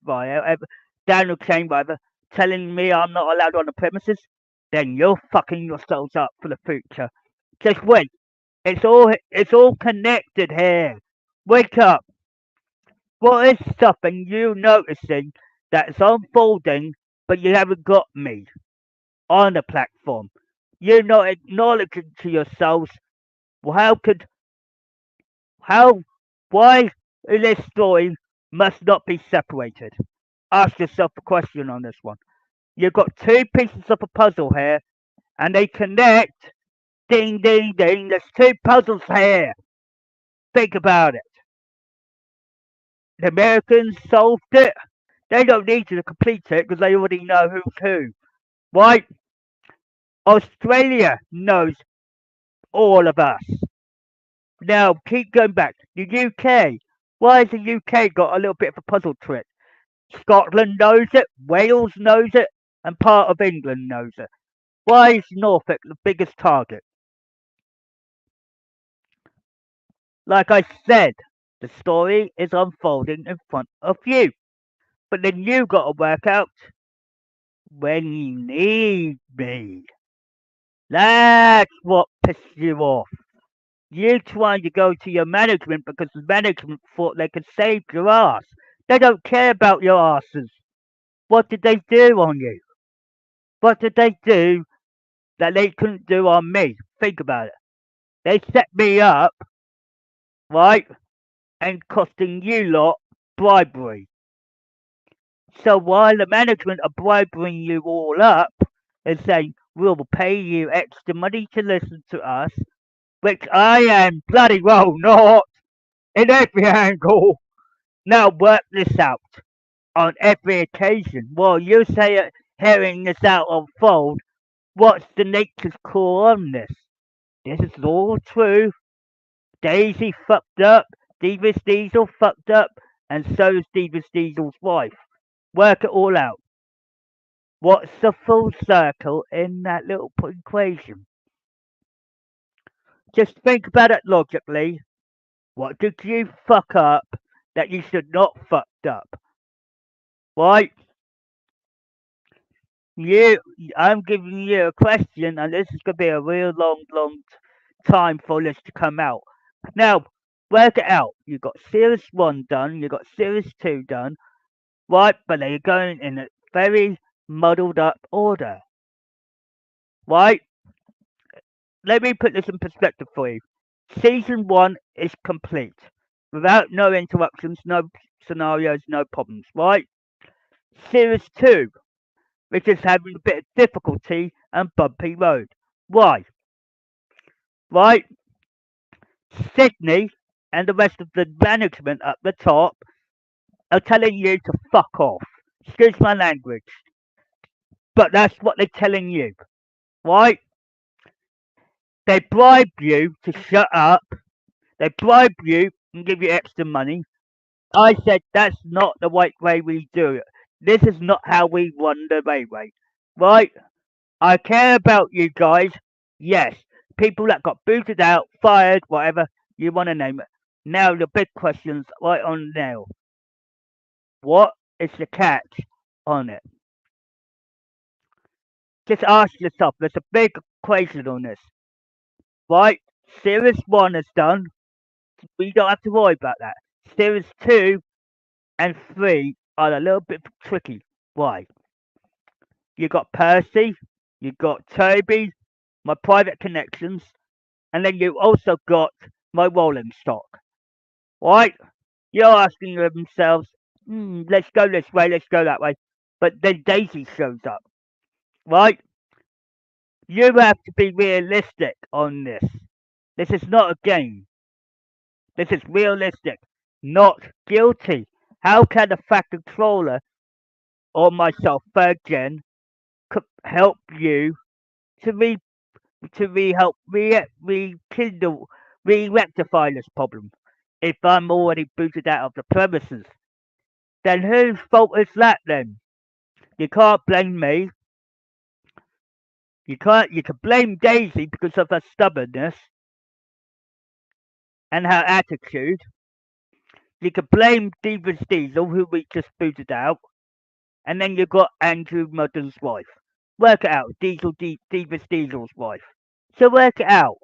Speaker 1: Daniel Kane, whatever, telling me I'm not allowed on the premises, then you're fucking yourselves up for the future. Just wait. It's all connected here. Wake up. What is something you noticing that is unfolding but you haven't got me on the platform. You're not acknowledging to yourselves. Well, how, why this story must not be separated? Ask yourself a question on this one. You've got two pieces of a puzzle here, and they connect. Ding, ding, ding. There's two puzzles here. Think about it. The Americans solved it. They don't need you to complete it because they already know who's who. Right? Australia knows all of us. Now, keep going back. The UK. Why has the UK got a little bit of a puzzle trick? Scotland knows it, Wales knows it, and part of England knows it. Why is Norfolk the biggest target? Like I said, the story is unfolding in front of you. But then you got to work out when you need me. That's what pisses you off. You trying to go to your management because the management thought they could save your ass. They don't care about your asses. What did they do on you? What did they do that they couldn't do on me? Think about it. They set me up, right, and costing you lot bribery. So while the management are bribing you all up and saying, we'll pay you extra money to listen to us, which I am bloody well not in every angle. Now work this out on every occasion. While you say it, hearing this out unfold, what's the nature's core on this? This is all true. Daisy fucked up, Devious Diesel fucked up, and so is Devious Diesel's wife. Work it all out. What's the full circle in that little equation? Just think about it logically. What did you fuck up that you should not fucked up? Right? You, I'm giving you a question, and this is gonna be a real long time for this to come out. Now, work it out. You got series one done. You got series two done. Right, but they're going in a very muddled up order. Right? Let me put this in perspective for you. Season one is complete. Without no interruptions, no scenarios, no problems, right? Series two, which is having a bit of difficulty and bumpy road. Why? Right? Sydney and the rest of the management up the top are telling you to fuck off. Excuse my language. But that's what they're telling you. Right? They bribe you to shut up. They bribe you and give you extra money. I said that's not the right way we do it. This is not how we run the railway. Right? I care about you guys. Yes. People that got booted out, fired, whatever you want to name it. Now the big questions right on now. What is the catch on it? Just ask yourself. There's a big equation on this. Right? Series 1 is done. We don't have to worry about that. Series 2 and 3 are a little bit tricky. Why? You got Percy, you got Toby, my private connections, and then you also got my rolling stock. Right? You're asking themselves, let's go this way, let's go that way. But then Daisy shows up. Right? You have to be realistic on this. This is not a game. This is realistic, not guilty. How can a fact controller or myself, third gen, help you to help rekindle, rectify this problem? If I'm already booted out of the premises, then whose fault is that then? You can't blame me. You can blame Daisy because of her stubbornness and her attitude. You can blame Devious Diesel, who we just booted out. And then you got Andrew Mudden's wife. Work it out. Devious Diesel's wife. So work it out.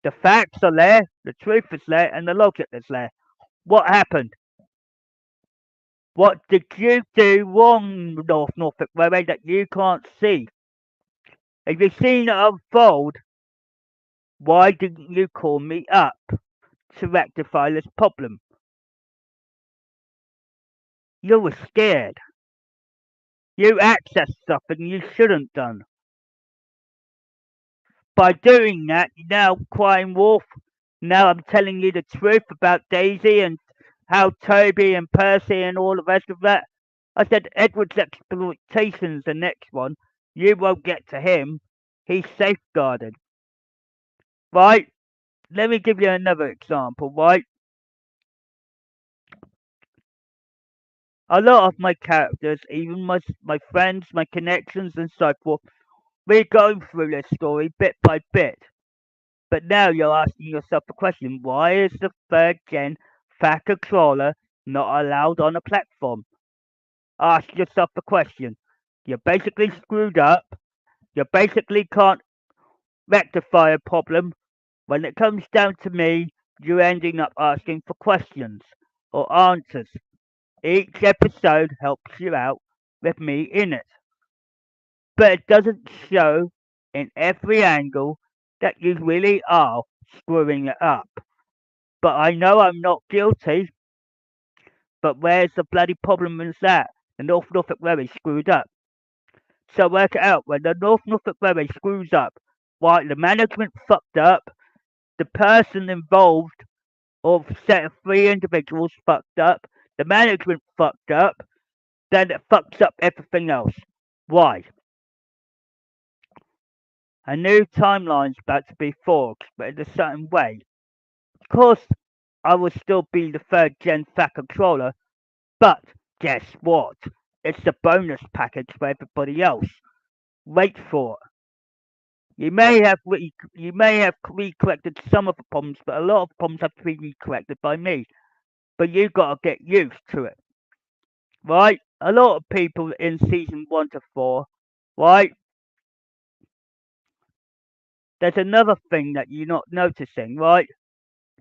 Speaker 1: The facts are there, the truth is there, and the logic is there. What happened? What did you do wrong, Norfolk Railway, that you can't see? If you've seen it unfold, why didn't you call me up to rectify this problem? You were scared. You accessed something you shouldn't done. By doing that, you're now crying wolf. Now I'm telling you the truth about Daisy and how Toby and Percy and all the rest of that. I said Edward's exploitation's the next one. You won't get to him. He's safeguarded. Right? Let me give you another example, right? A lot of my characters, even my friends, my connections and so forth, we're going through this story bit by bit. But now you're asking yourself the question, why is the third gen fat controller not allowed on a platform? Ask yourself the question. You're basically screwed up. You basically can't rectify a problem. When it comes down to me, you're ending up asking for questions or answers. Each episode helps you out with me in it. But it doesn't show in every angle that you really are screwing it up. But I know I'm not guilty. But where's the bloody problem is that? The Norfolk Railway screwed up. So work it out. When the Norfolk Railway screws up, why the management fucked up, the person involved, or set of three individuals fucked up, the management fucked up, then it fucks up everything else. Why? A new timeline's about to be forged, but in a certain way. Of course, I will still be the third gen fat controller, but guess what? It's the bonus package for everybody else. Wait for it. You may have re-corrected some of the problems, but a lot of problems have to be re-corrected by me. But you gotta get used to it, right? A lot of people in season 1 to 4, right? There's another thing that you're not noticing, right?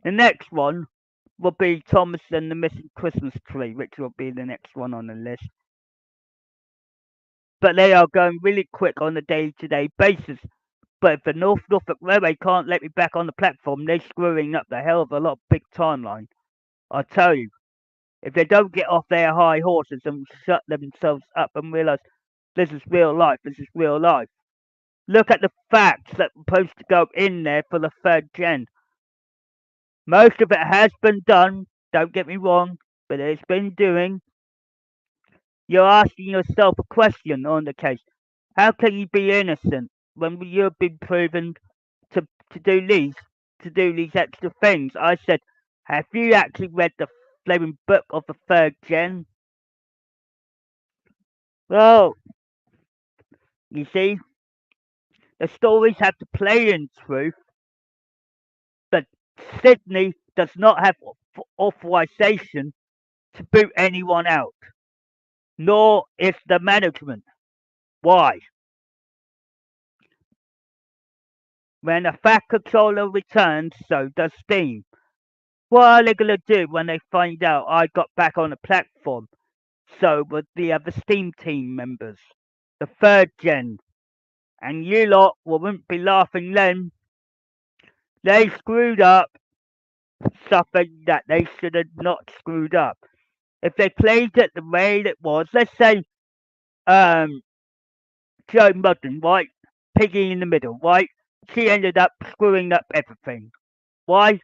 Speaker 1: The next one will be Thomas and the Missing Christmas Tree, which will be the next one on the list. But they are going really quick on a day-to-day basis. But if the Norfolk Railway can't let me back on the platform, they're screwing up the hell of a lot of big timeline. I tell you, if they don't get off their high horses and shut themselves up and realise this is real life, this is real life. Look at the facts that are supposed to go in there for the third gen. Most of it has been done, don't get me wrong, but it's been doing. You're asking yourself a question on the case. How can you be innocent when you've been proven to, to do these to do these extra things? I said, have you actually read the flaming book of the third gen? Well, you see, the stories have to play in truth, but Sydney does not have authorization to boot anyone out, nor is the management. Why? When a fat controller returns, so does Steam. What are they gonna do when they find out I got back on the platform? So would the other Steam team members, the third gen, and you lot wouldn't be laughing then. They screwed up something that they should have not screwed up. If they played it the way it was, let's say um Joe Mudden, right? Piggy in the middle, right? She ended up screwing up everything. Why?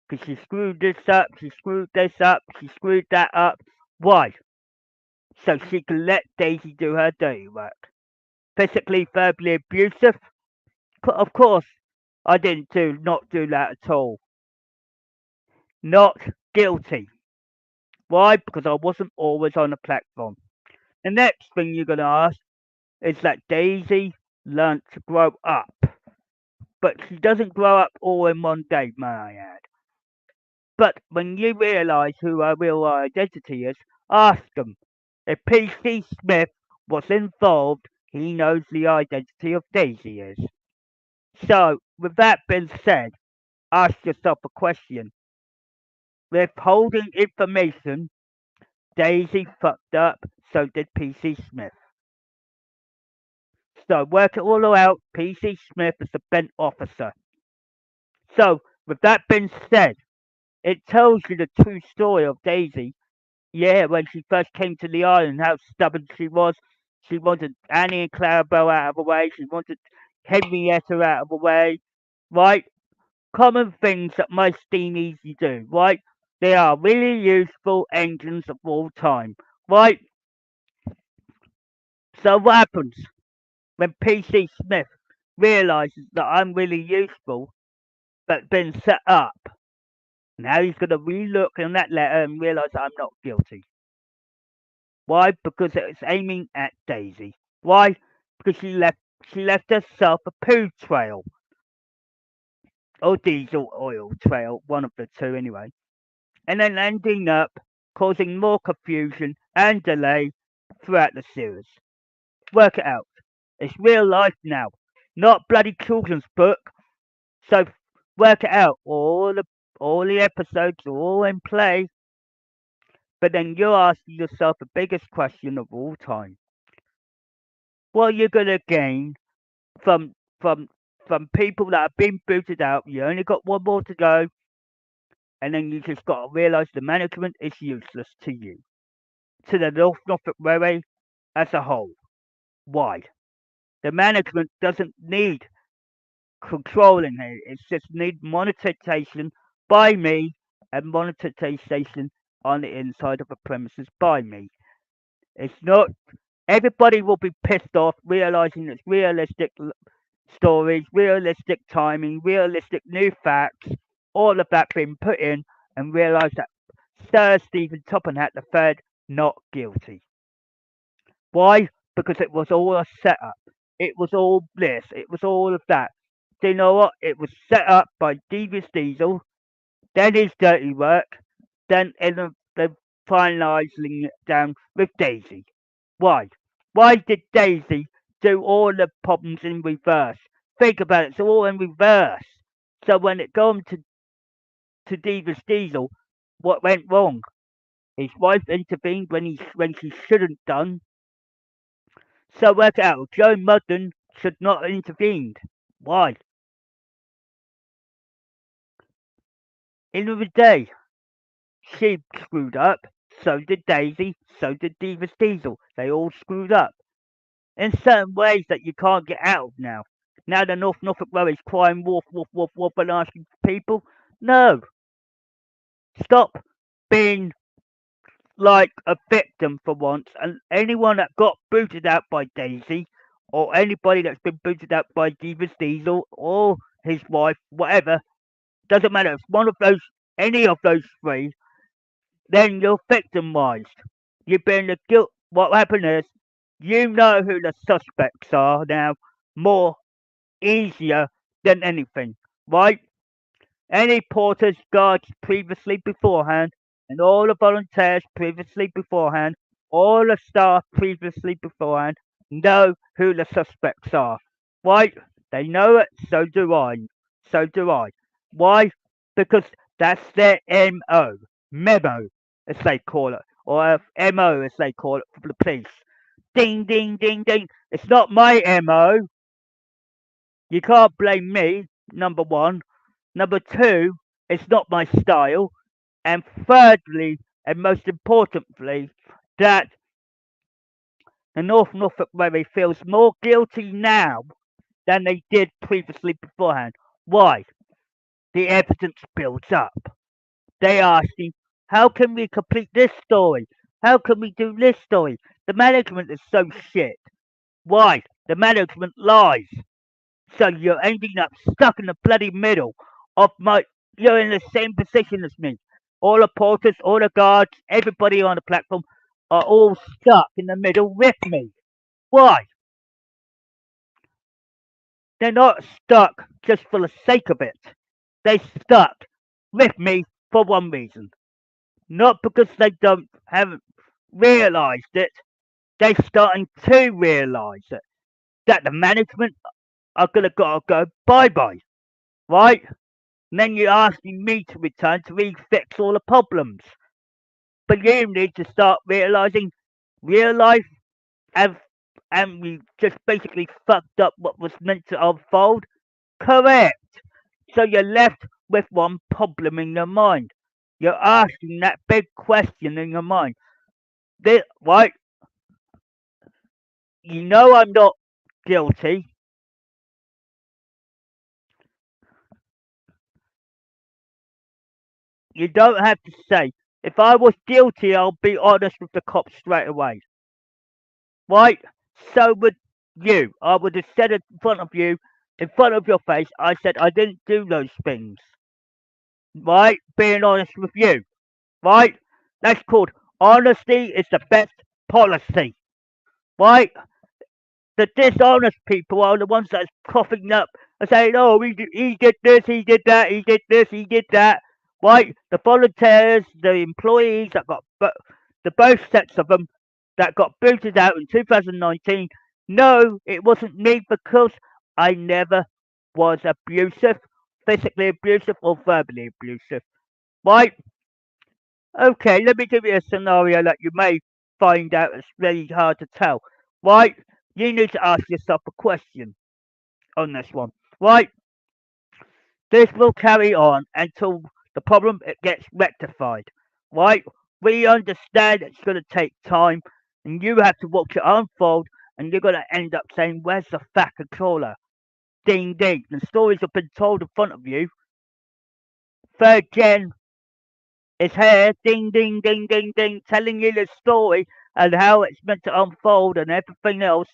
Speaker 1: Because she screwed this up, she screwed this up, she screwed that up. Why? So she could let Daisy do her dirty work. Physically, verbally abusive? Of course, I didn't not do that at all. Not guilty. Why? Because I wasn't always on the platform. The next thing you're going to ask is that Daisy learnt to grow up. But she doesn't grow up all in one day, may I add. But when you realise who her real identity is, ask them. If P.C. Smith was involved, he knows the identity of Daisy is. So, with that being said, ask yourself a question. Withholding information Daisy fucked up, so did PC Smith. So work it all out. PC Smith is a bent officer. So with that being said, it tells you the true story of Daisy. Yeah, when she first came to the island, how stubborn she was. She wanted Annie and Clarabelle out of the way. She wanted Henrietta out of the way. Right? Common things that most steamies do. Right? They are really useful engines of all time. Right? So what happens when PC Smith realizes that I'm really useful, but been set up? Now he's going to relook on that letter and realize I'm not guilty. Why? Because it's aiming at Daisy. Why? Because she left herself a poo trail or diesel oil trail, one of the two anyway, and then ending up causing more confusion and delay throughout the series. Work it out. It's real life now, not bloody children's book. So work it out. All the episodes are all in play, but then you're asking yourself the biggest question of all time: what are you gonna gain from from from people that have been booted out? You only got one more to go, and then you just got to realise the management is useless to you, to the Norfolk Railway as a whole. Why? The management doesn't need controlling it. It just needs monetization by me and monetization on the inside of the premises by me. It's not. Everybody will be pissed off realizing it's realistic stories, realistic timing, realistic new facts, all of that being put in, and realise that Sir Stephen Topham Hatt III not guilty. Why? Because it was all a setup. It was all this. It was all of that. Do you know what? It was set up by Devious Diesel, then his dirty work, then in the finalising it down with Daisy. Why? Why did Daisy do all the problems in reverse? Think about it, it's all in reverse. So when it got to Davis Diesel, what went wrong? His wife intervened when she shouldn't done. So work it out. Joe Mudden should not have intervened. Why? End of the day, she screwed up. So did Daisy. So did Davis Diesel. They all screwed up in certain ways that you can't get out of now. Now the Norfolk Railway is crying wolf, wolf, wolf, wolf, and asking for people. No, stop being like a victim for once. And anyone that got booted out by Daisy, or anybody that's been booted out by Davis Diesel or his wife, whatever, doesn't matter. If one of those, any of those three, then you're victimized. You've been the guilt. What happened is, you know who the suspects are now more easier than anything, right? Any porters, guards previously beforehand, and all the volunteers previously beforehand, all the staff previously beforehand know who the suspects are. Right? They know it, so do I. So do I. Why? Because that's their MO. Memo, as they call it. Or MO, as they call it for the police. Ding, ding, ding, ding. It's not my MO. You can't blame me, number one. Number two, it's not my style. And thirdly, and most importantly, that the North Norfolk Railway feels more guilty now than they did previously beforehand. Why? The evidence builds up. They are asking, how can we complete this story? How can we do this story? The management is so shit. Why? The management lies. So you're ending up stuck in the bloody middle of my. You're in the same position as me. All the porters, all the guards, everybody on the platform are all stuck in the middle with me. Why? They're not stuck just for the sake of it. They stuck with me for one reason. Not because they haven't realised it. They're starting to realise it. That the management are gonna gotta go bye bye. Right? And then you're asking me to return to refix all the problems. But you need to start realizing real life and we just basically fucked up what was meant to unfold. Correct. So you're left with one problem in your mind. You're asking that big question in your mind. This, right? You know I'm not guilty. You don't have to say. If I was guilty, I'll be honest with the cops straight away. Right? So would you. I would have said it in front of you, in front of your face. I said I didn't do those things. Right? Being honest with you. Right? That's called honesty is the best policy. Right? The dishonest people are the ones that's coughing up and saying, "Oh, he did this, he did that, he did this, he did that." Right? The volunteers, the employees that got, the both sets of them that got booted out in 2019. No, it wasn't me because I never was abusive, physically abusive or verbally abusive. Right? Okay, let me give you a scenario that you may find out it's really hard to tell. Right? You need to ask yourself a question on this one. Right? This will carry on until the problem it gets rectified. Right? We understand it's going to take time and you have to watch it unfold and you're going to end up saying, "Where's the fat controller?" Ding ding. The stories have been told in front of you. Third gen is here, ding ding ding ding ding, telling you the story and how it's meant to unfold and everything else.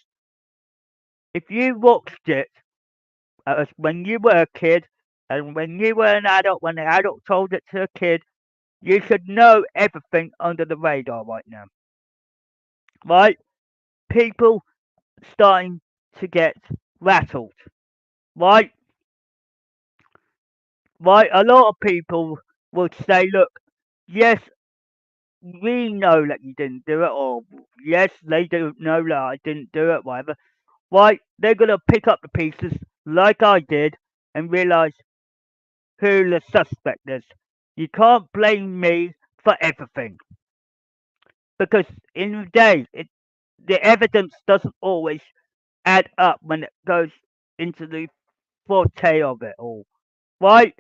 Speaker 1: If you watched it as when you were a kid and when you were an adult, when the adult told it to a kid, you should know everything under the radar right now. Right? People starting to get rattled. Right? Right? A lot of people would say, "Look, yes, we know that you didn't do it," or "Yes, they don't know that I didn't do it," whatever. Right? They're gonna pick up the pieces like I did and realise who the suspect is. You can't blame me for everything because in the day, the evidence doesn't always add up when it goes into the forte of it all. Right?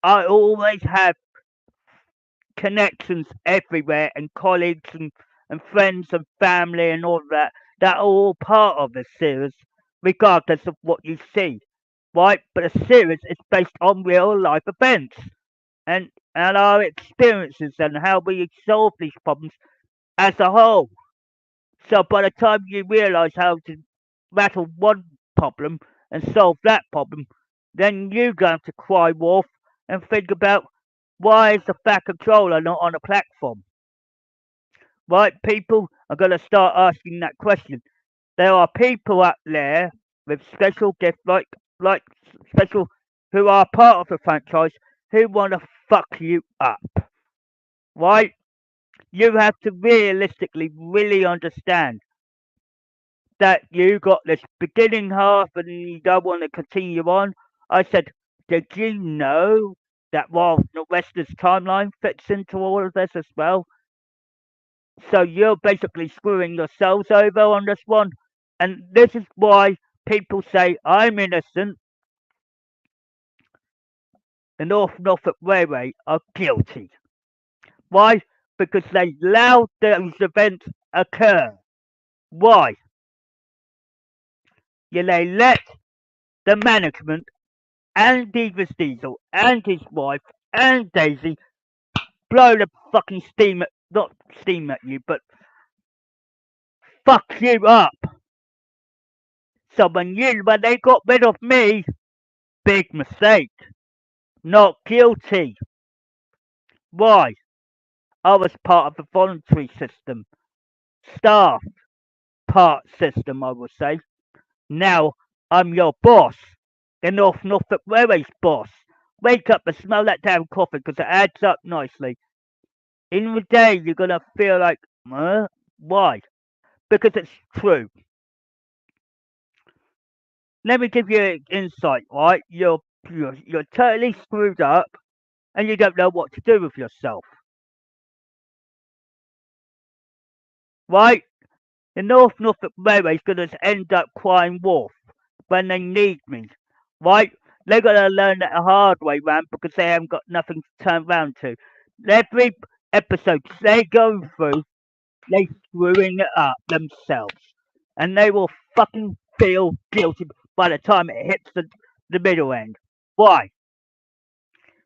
Speaker 1: I always have connections everywhere and colleagues and friends and family and all that are all part of this series, regardless of what you see. Right? But a series is based on real life events and our experiences and how we solve these problems as a whole. So by the time you realise how to rattle one problem and solve that problem, then you go to cry wolf and think about why is the fat controller not on a platform? Right? People are going to start asking that question. There are people out there with special gifts, like special, who are part of the franchise, who want to fuck you up. Right? You have to realistically really understand that you got this beginning half and you don't want to continue on. I said, did you know that while the Western's timeline fits into all of this as well? So you're basically screwing yourselves over on this one. And this is why people say, "I'm innocent." The Norfolk Railway are guilty. Why? Because they allowed those events occur. Why? They let the management and Devious Diesel and his wife and Daisy blow the fucking steam at, not steam at you, but fuck you up. So when they got rid of me, big mistake. Not guilty. Why? I was part of the voluntary system. Staff part system, I would say. Now I'm your boss. The Norfolk Railway's boss. Wake up and smell that damn coffee because it adds up nicely. In the day, you're going to feel like, why? Because it's true. Let me give you an insight, right? You're totally screwed up and you don't know what to do with yourself. right? The Norfolk Railway's going to end up crying wolf when they need me, right? They're going to learn that the hard way round because they haven't got nothing to turn round to. Every episode they go through, they screwing it up themselves. And they will fucking feel guilty by the time it hits the middle end. Why?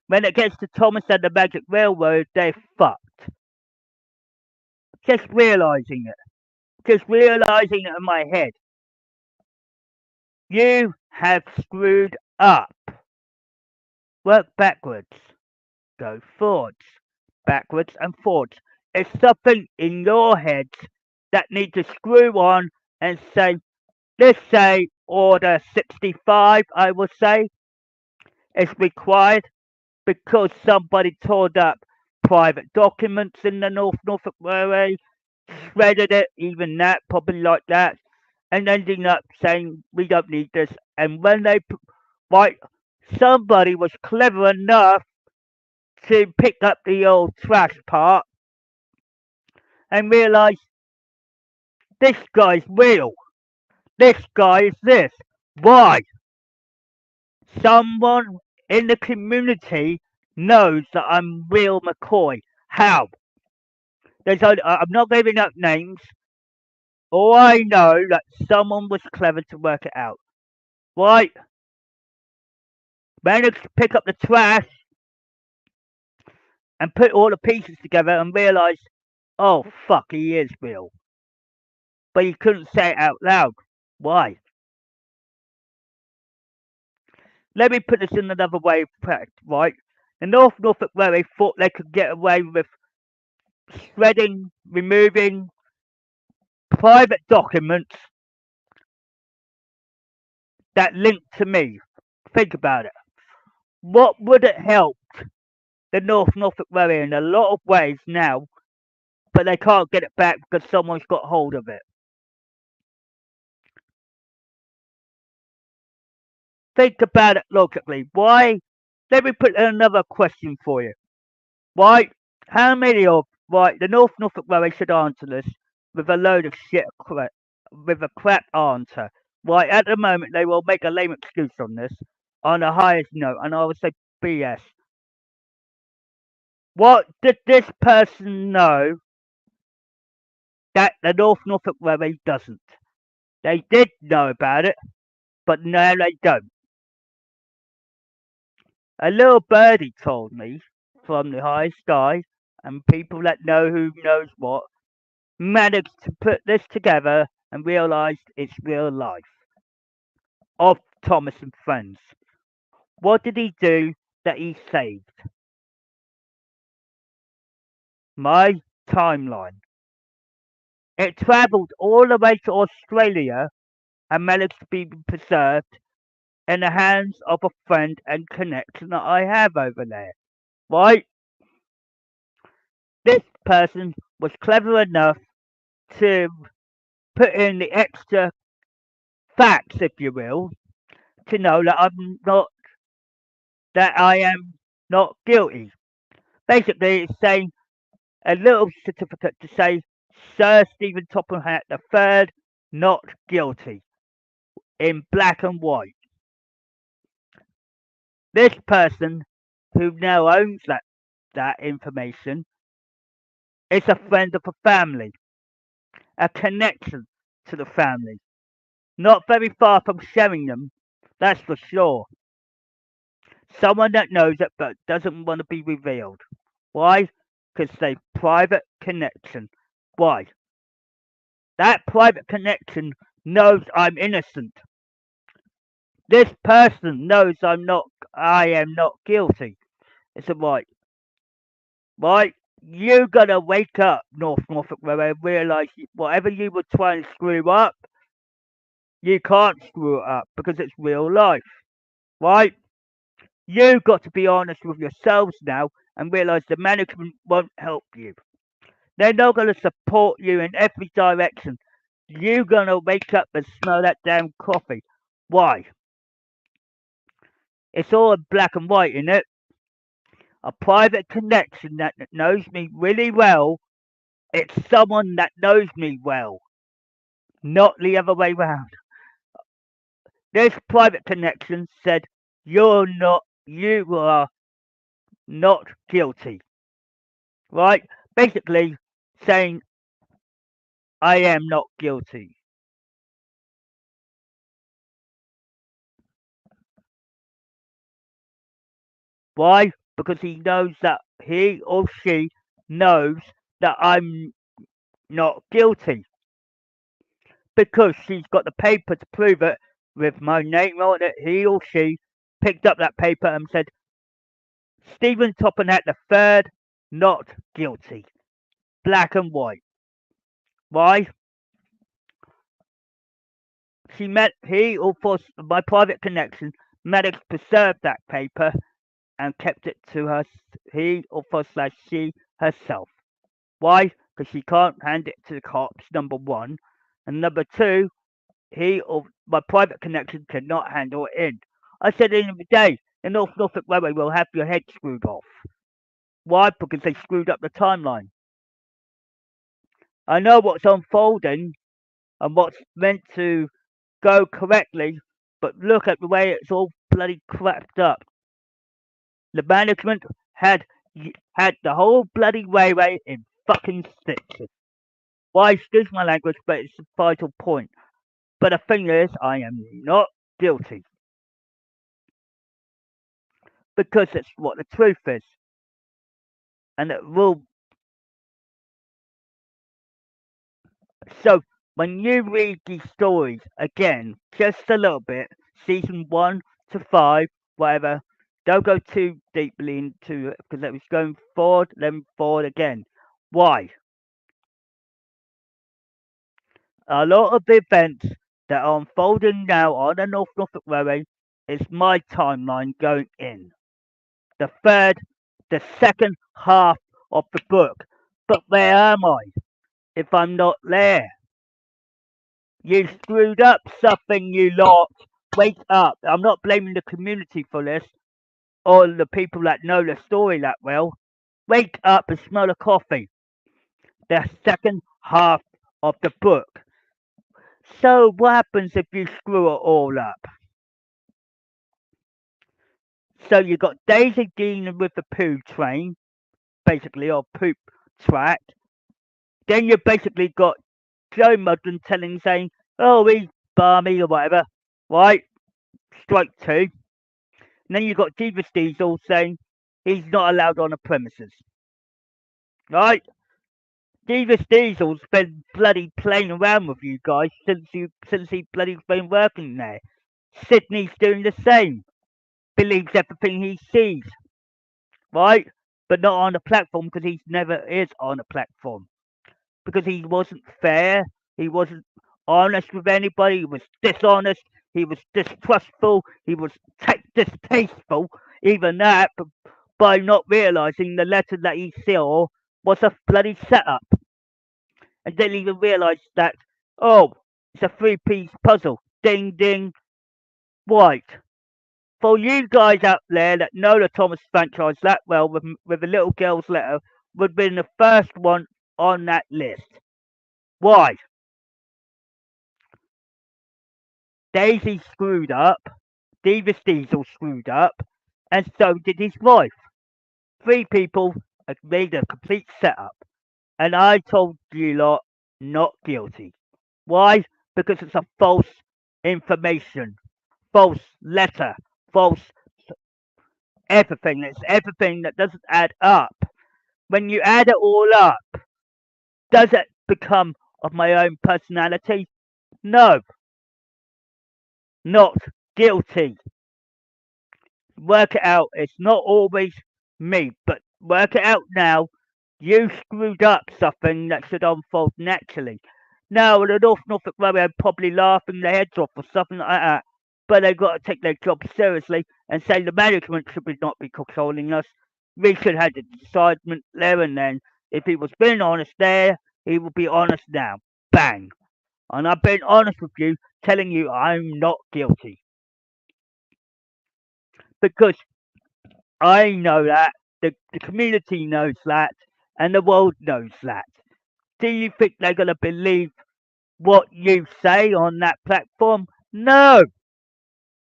Speaker 1: When it gets to Thomas and the Magic Railroad, they're fucked. Just realising it. Just realising it in my head. You have screwed up. Work backwards. Go forwards. Backwards and forwards. It's something in your head that needs to screw on and say, let's say order 65, I will say, is required because somebody tore up private documents in the Norfolk Railway, shredded it, even that, probably like that, and ending up saying, we don't need this. And when they, right, somebody was clever enough to pick up the old trash part and realise this guy's real. This guy is this. Why? Someone in the community knows that I'm real McCoy. How? I'm not giving up names. All I know that someone was clever to work it out. Right? Managed to pick up the trash and put all the pieces together and realise, oh fuck, he is real. But he couldn't say it out loud. Why? Let me put this in another way of fact, right? The Norfolk Railway thought they could get away with shredding, removing private documents that link to me. Think about it. What would it help the Norfolk Railway in a lot of ways now, but they can't get it back because someone's got hold of it? Think about it logically. Why? Let me put another question for you. Why? How many of the Norfolk Railway should answer this with a load of shit crap, with a crap answer. Why? At the moment they will make a lame excuse on this on the highest note, and I would say BS. What did this person know that the Norfolk Railway doesn't? They did know about it, but now they don't. A little birdie told me from the high sky, and people that know who knows what managed to put this together and realised it's real life of Thomas and Friends. What did he do that he saved? My timeline. It travelled all the way to Australia and managed to be preserved in the hands of a friend and connection that I have over there. Right? This person was clever enough to put in the extra facts, if you will, to know that I am not guilty. Basically, it's saying a little certificate to say Sir Stephen Topham Hatt III, not guilty, in black and white. This person who now owns that information is a friend of the family, a connection to the family. Not very far from sharing them, that's for sure. Someone that knows it but doesn't want to be revealed. Why? Because they private connection. Why? That private connection knows I'm innocent. This person knows I am not guilty. It's a right. Right? You gotta wake up, Norfolk Railway, and realise whatever you were trying to screw up, you can't screw it up because it's real life. Right? You've got to be honest with yourselves now and realise the management won't help you. They're not going to support you in every direction. You're going to wake up and smell that damn coffee. Why? It's all in black and white, innit? A private connection that knows me really well It's someone that knows me well, not the other way round. This private connection said, you are not guilty, right? Basically saying, I am not guilty. Why? Because he or she knows that I'm not guilty. Because she's got the paper to prove it with my name on it. He or she picked up that paper and said, Stephen Topham Hatt III, not guilty. Black and white. Why? He or my private connection managed to preserve that paper and kept it to he or for slash she herself. Why? Because she can't hand it to the cops, number one. And number two, he or my private connection cannot handle it in. I said in the day, the Norfolk Railway will have your head screwed off. Why? Because they screwed up the timeline. I know what's unfolding and what's meant to go correctly, but look at the way it's all bloody cracked up. The management had had the whole bloody railway in fucking stitches. Why, excuse my language, but it's a vital point. But the thing is, I am not guilty because it's what the truth is, and it will. So when you read these stories again, just a little bit, season 1 to 5, whatever, don't go too deeply into it because it was going forward, then forward again. Why? A lot of the events that are unfolding now on the North Norfolk Railway is my timeline going in. The second half of the book. But where am I if I'm not there? You screwed up something, you lot. Wake up. I'm not blaming the community for this or the people that know the story that well. Wake up and smell the coffee. The second half of the book. So what happens if you screw it all up? So you got Daisy dealing with the poo train, basically, or poop track. Then you basically got Joe Mudden saying, oh, he's balmy or whatever, right? Strike two. And then you got Devious Diesel saying he's not allowed on the premises, right? Devious Diesel's been bloody playing around with you guys since he bloody been working there. Sydney's doing the same. Believes everything he sees, right? But not on the platform because he never is on a platform. Because he wasn't fair. He wasn't honest with anybody. He was dishonest. He was distrustful. He was distasteful. Even that, by not realizing the letter that he saw was a bloody setup, and didn't even realize that. Oh, it's a three-piece puzzle. Ding ding. White. For you guys out there that know the Thomas franchise that well, with the little girl's letter, would have been the first one on that list. Why? Daisy screwed up, Davis Diesel screwed up, and so did his wife. Three people had made a complete setup, and I told you lot not guilty. Why? Because it's a false information, false letter, false everything. It's everything that doesn't add up. When you add it all up, does it become of my own personality? No, not guilty. Work it out. It's not always me, but work it out now. You screwed up something that should unfold naturally. Now, the Norfolk Railway are probably laughing their heads off or something like that, but they've got to take their job seriously and say the management should not be controlling us. We should have the decidement there and then. If he was being honest there, he will be honest now. Bang. And I've been honest with you, telling you I'm not guilty. Because I know that, the community knows that, and the world knows that. do you think they're going to believe what you say on that platform? No,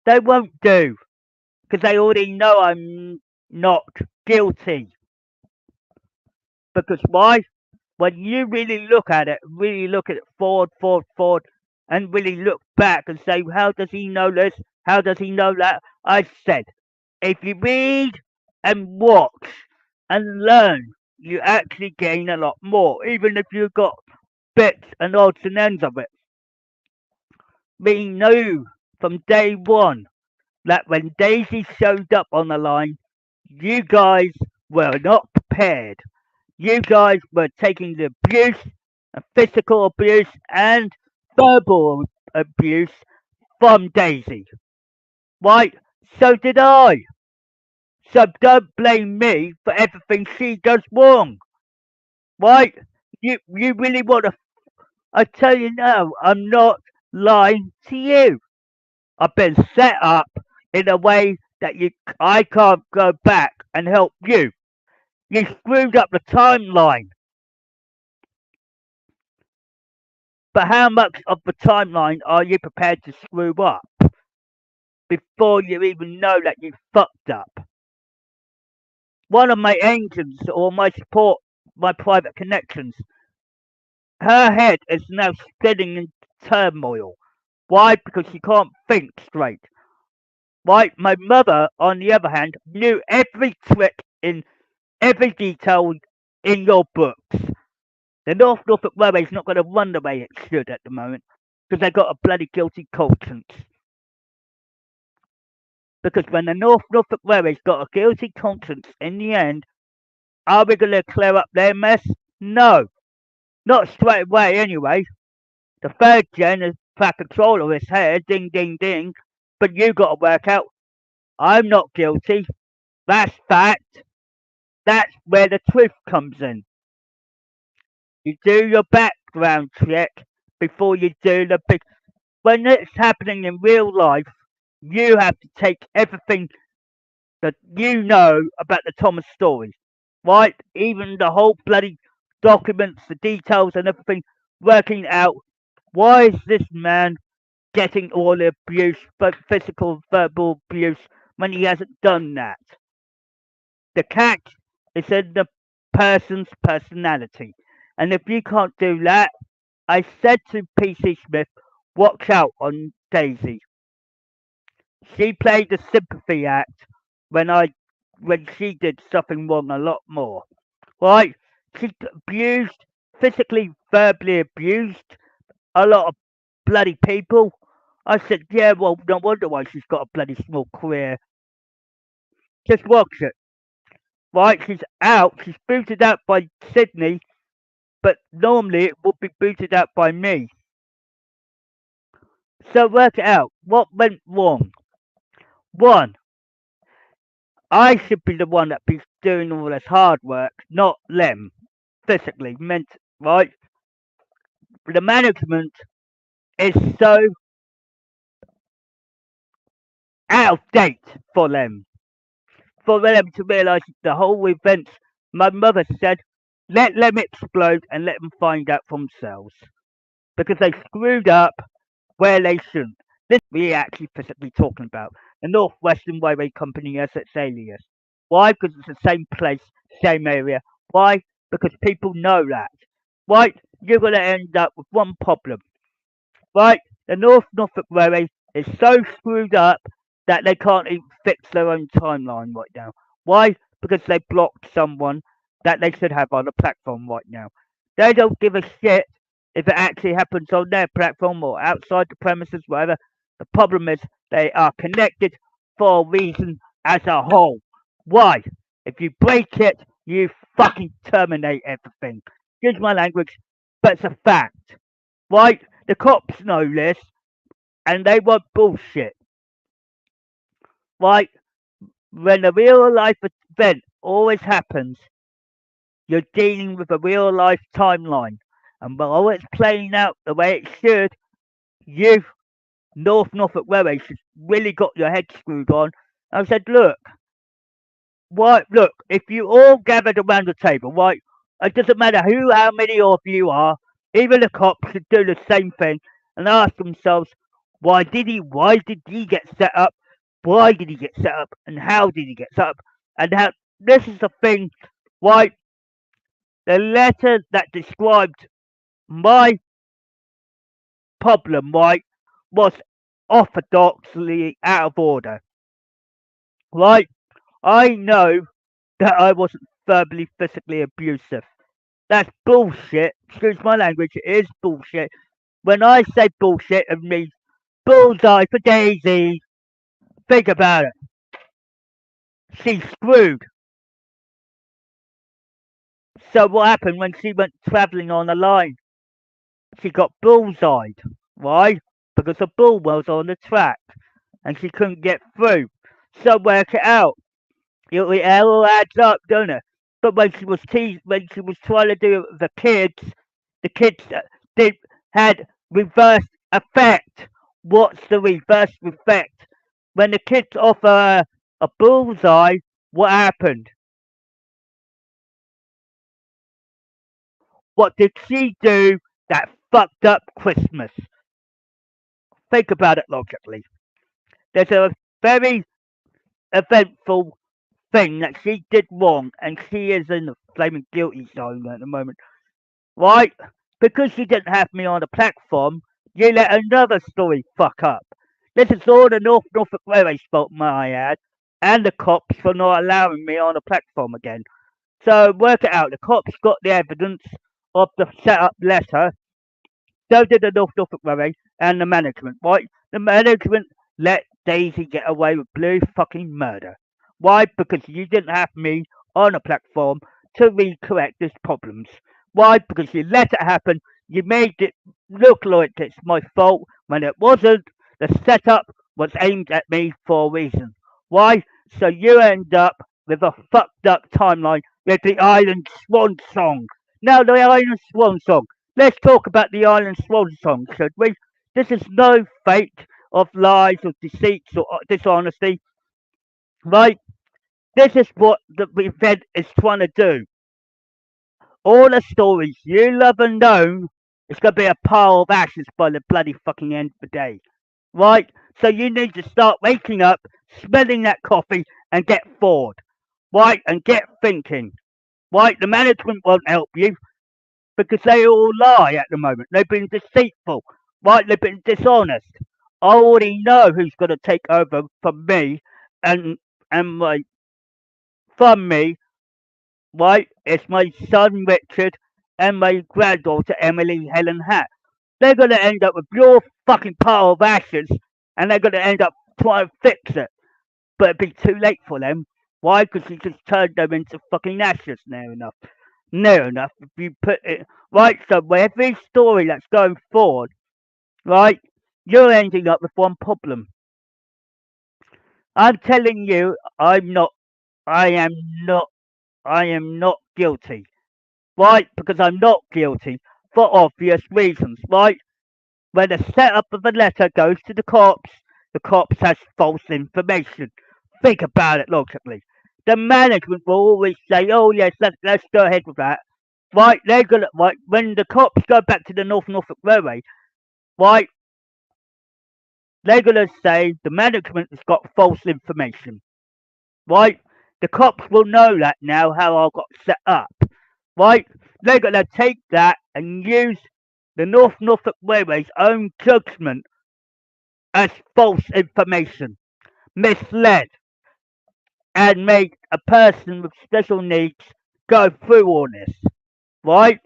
Speaker 1: they won't do, because they already know I'm not guilty. Because why? When you really look at it, really look at it forward, and really look back and say, how does he know this? How does he know that? I said, if you read and watch and learn, you actually gain a lot more, even if you've got bits and odds and ends of it. We knew from day one that when Daisy showed up on the line, you guys were not prepared. You guys were taking the abuse, physical abuse, and verbal abuse from Daisy. Right? So did I. So don't blame me for everything she does wrong. Right? You really want to. I tell you now, I'm not lying to you. I've been set up in a way that I can't go back and help you. You screwed up the timeline. But how much of the timeline are you prepared to screw up before you even know that you fucked up? One of my agents or my support, my private connections, her head is now spinning in turmoil. Why? Because she can't think straight. Why? My mother, on the other hand, knew every trick in every detail in your books. The Norfolk Railway is not going to run the way it should at the moment because they've got a bloody guilty conscience. Because when the Norfolk Railway's got a guilty conscience in the end, are we going to clear up their mess? No. Not straight away anyway. The third gen is back control of his hair, ding ding ding. But you got to work out, I'm not guilty. That's fact. That's where the truth comes in. You do your background check before you do the big. When it's happening in real life, you have to take everything that you know about the Thomas story, right? Even the whole bloody documents, the details, and everything, working out why is this man getting all the abuse, but physical, verbal abuse, when he hasn't done that. The catch is in the person's personality, and if you can't do that, I said to PC Smith, watch out on Daisy. She played the sympathy act when she did something wrong a lot more. Right? She abused, physically, verbally abused a lot of bloody people. I said, yeah, well, no wonder why she's got a bloody small career. Just watch it. Right? She's out. She's booted out by Sydney, but normally it would be booted out by me. So work it out. What went wrong? One, I should be the one that be doing all this hard work, not them. Physically, meant right? The management is so out of date for them. For them to realise the whole event, my mother said, let them explode and let them find out for themselves. Because they screwed up where they shouldn't. This we're actually physically talking about. The North Western Railway Company as its alias. Why? Because it's the same place, same area. Why? Because people know that. Right? You're going to end up with one problem. Right? The Norfolk Railway is so screwed up that they can't even fix their own timeline right now. Why? Because they blocked someone that they should have on the platform right now. They don't give a shit if it actually happens on their platform or outside the premises, whatever. The problem is they are connected for a reason as a whole. Why? If you break it, you fucking terminate everything. Excuse my language, but it's a fact. Right? The cops know this, and they want bullshit. Right? When a real life event always happens, you're dealing with a real life timeline. And while it's playing out the way it should, you, Norfolk Railway, should really got your head screwed on. I said, look, if you all gathered around the table, right, It doesn't matter how many of you are. Even the cops should do the same thing and ask themselves, why did he get set up? Why did he get set up? And how did he get set up? And how, this is the thing, why the letter that described my problem, right, was orthodoxly out of order, right? I know that I wasn't verbally, physically abusive. That's bullshit. Excuse my language, it is bullshit. When I say bullshit, it means bullseye for Daisy. Think about it. She's screwed. So what happened when she went travelling on the line? She got bullseyed. Why? Because the bull was on the track and she couldn't get through. So work it out. It all adds up, don't it? But when she was trying to do it with the kids did had reverse effect. What's the reverse effect? When the kids offer her a bullseye, what happened? What did she do that fucked up Christmas? Think about it logically. There's a very eventful thing that she did wrong, and she is in the flaming guilty zone at the moment. Right? Because you didn't have me on the platform, you let another story fuck up. This is all the Norfolk Railway's fault, may I add, and the cops for not allowing me on the platform again. So work it out. The cops got the evidence of the set-up letter. So did the Norfolk Railway and the management, right? The management let Daisy get away with blue fucking murder. Why? Because you didn't have me on a platform to recorrect these problems. Why? Because you let it happen. You made it look like it's my fault when it wasn't. The setup was aimed at me for a reason. Why? So you end up with a fucked up timeline with the Island Swan song. Now the Island Swan song. Let's talk about the Island Swan song, should we? This is no fake of lies or deceits or dishonesty, right? This is what the event is trying to do. All the stories you love and know is going to be a pile of ashes by the bloody fucking end of the day, right? So you need to start waking up, smelling that coffee, and get forward, right? And get thinking, right? The management won't help you because they all lie at the moment. They've been deceitful, right? They've been dishonest. I already know who's going to take over from me and and my from me, right? It's my son Richard and my granddaughter Emily Helen Hatt. They're going to end up with your fucking pile of ashes, and they're going to end up trying to fix it. But it'd be too late for them. Why? Because you just turned them into fucking ashes. Near enough. Near enough. If you put it right, so with every story that's going forward, right, you're ending up with one problem. I'm telling you, I'm not. I am not. I am not guilty. Right? Because I'm not guilty for obvious reasons. Right? When the setup of a letter goes to the cops has false information. Think about it logically. The management will always say, "Oh yes, let's go ahead with that." Right? They're gonna right when the cops go back to the Norfolk Railway. Right? They're gonna say the management has got false information. Right? The cops will know that now how I got set up. Right? They're gonna take that and use the Norfolk Railway's own judgment as false information, misled, and make a person with special needs go through all this, right?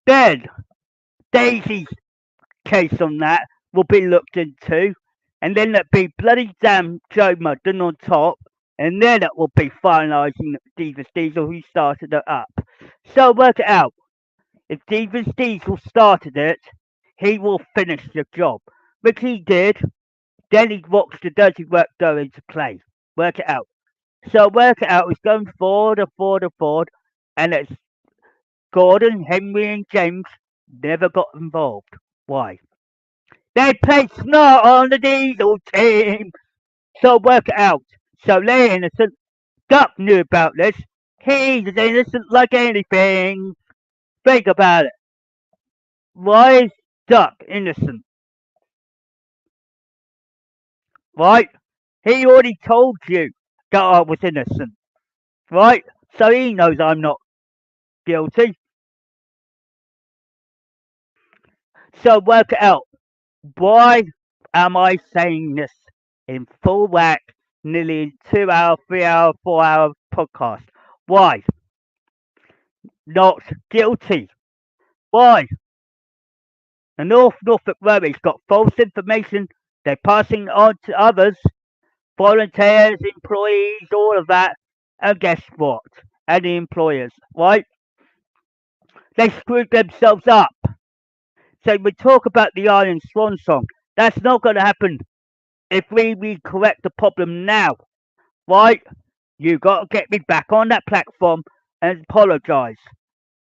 Speaker 1: Then Daisy's case on that will be looked into, and then there'll be bloody damn Joe Mudden on top, and then it will be finalising Devious Diesel who started it up. So work it out. If Devious Diesel started it, he will finish the job, which he did. Then he watched the dirty work go into play. Work it out. So work it out. It's going forward and forward and forward, and it's Gordon, Henry, and James never got involved. Why? They played smart on the Diesel team. So work it out. So they're innocent. Duck knew about this. He's as innocent like anything. Think about it. Why is Duck innocent? Right? He already told you that I was innocent. Right? So he knows I'm not guilty. So work it out. Why am I saying this in full whack, nearly 2 hour, 3 hour, 4 hour podcast? Why? Not guilty. Why? The Norfolk Railway's got false information. They're passing on to others, volunteers, employees, all of that. And guess what? And the employers, right? They screwed themselves up. So we talk about the Iron Swan song. That's not going to happen if we correct the problem now, right? You got to get me back on that platform and apologise.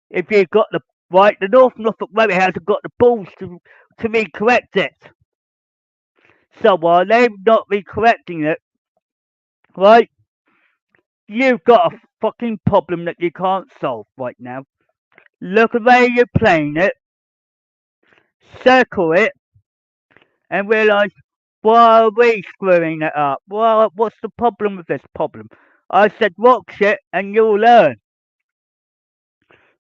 Speaker 1: If you got the right, the Norfolk Railway hasn't got the balls to re-correct it. So while they're not re-correcting it, right, you've got a fucking problem that you can't solve right now. Look at where you're playing it, circle it, and realise, why are we screwing it up? Well, what's the problem with this problem? I said, watch it and you'll learn.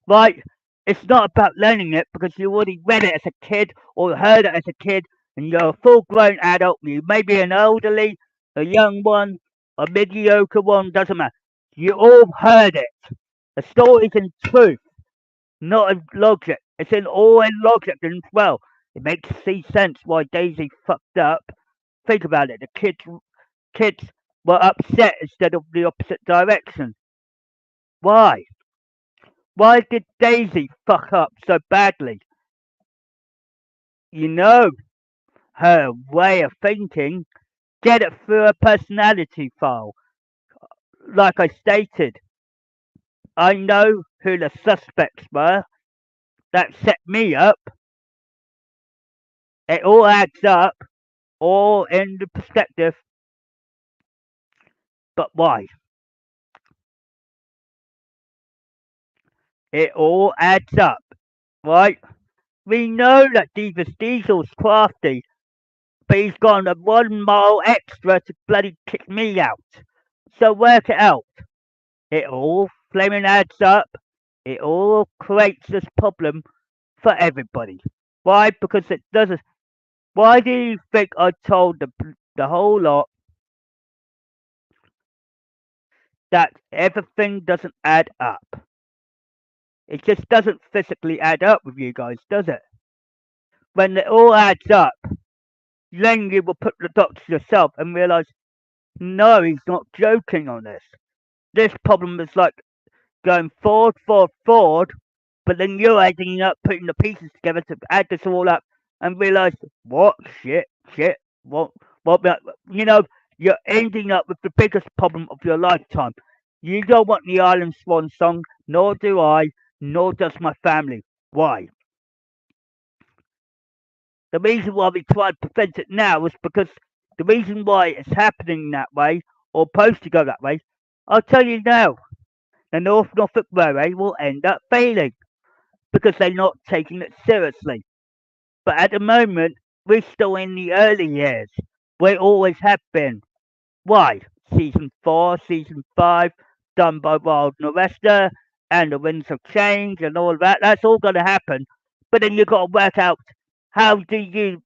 Speaker 1: Right? It's not about learning it because you already read it as a kid or heard it as a kid and you're a full grown adult. You may be an elderly, a young one, a mediocre one, doesn't matter. You all heard it. The story's in truth, not in logic. It's in all in logic as well. It makes sense why Daisy fucked up. Think about it. The kids were upset instead of the opposite direction. Why? Why did Daisy fuck up so badly? You know her way of thinking. Get it through her personality file. Like I stated, I know who the suspects were that set me up. It all adds up, all in the perspective. But why? It all adds up, right? We know that Devious Diesel's crafty, but he's gone a 1 mile extra to bloody kick me out. So work it out. It all flaming adds up. It all creates this problem for everybody. Why? Because it doesn't. Why do you think I told the whole lot that everything doesn't add up? It just doesn't physically add up with you guys, does it? When it all adds up, then you will put the dots yourself and realize, no, he's not joking on this. This problem is like going forward, forward, forward, but then you're adding up, putting the pieces together to add this all up and realize, what? Shit, what, you know, you're ending up with the biggest problem of your lifetime. You don't want the Island Swan song, nor do I, nor does my family. Why? The reason why we try to prevent it now is because the reason why it's happening that way, or supposed to go that way, I'll tell you now, the Norfolk Railway will end up failing because they're not taking it seriously. But at the moment, we're still in the early years. We always have been. Why? Season 4, Season 5, done by Wild Norester, and the Winds of Change and all that. That's all going to happen. But then you've got to work out how do you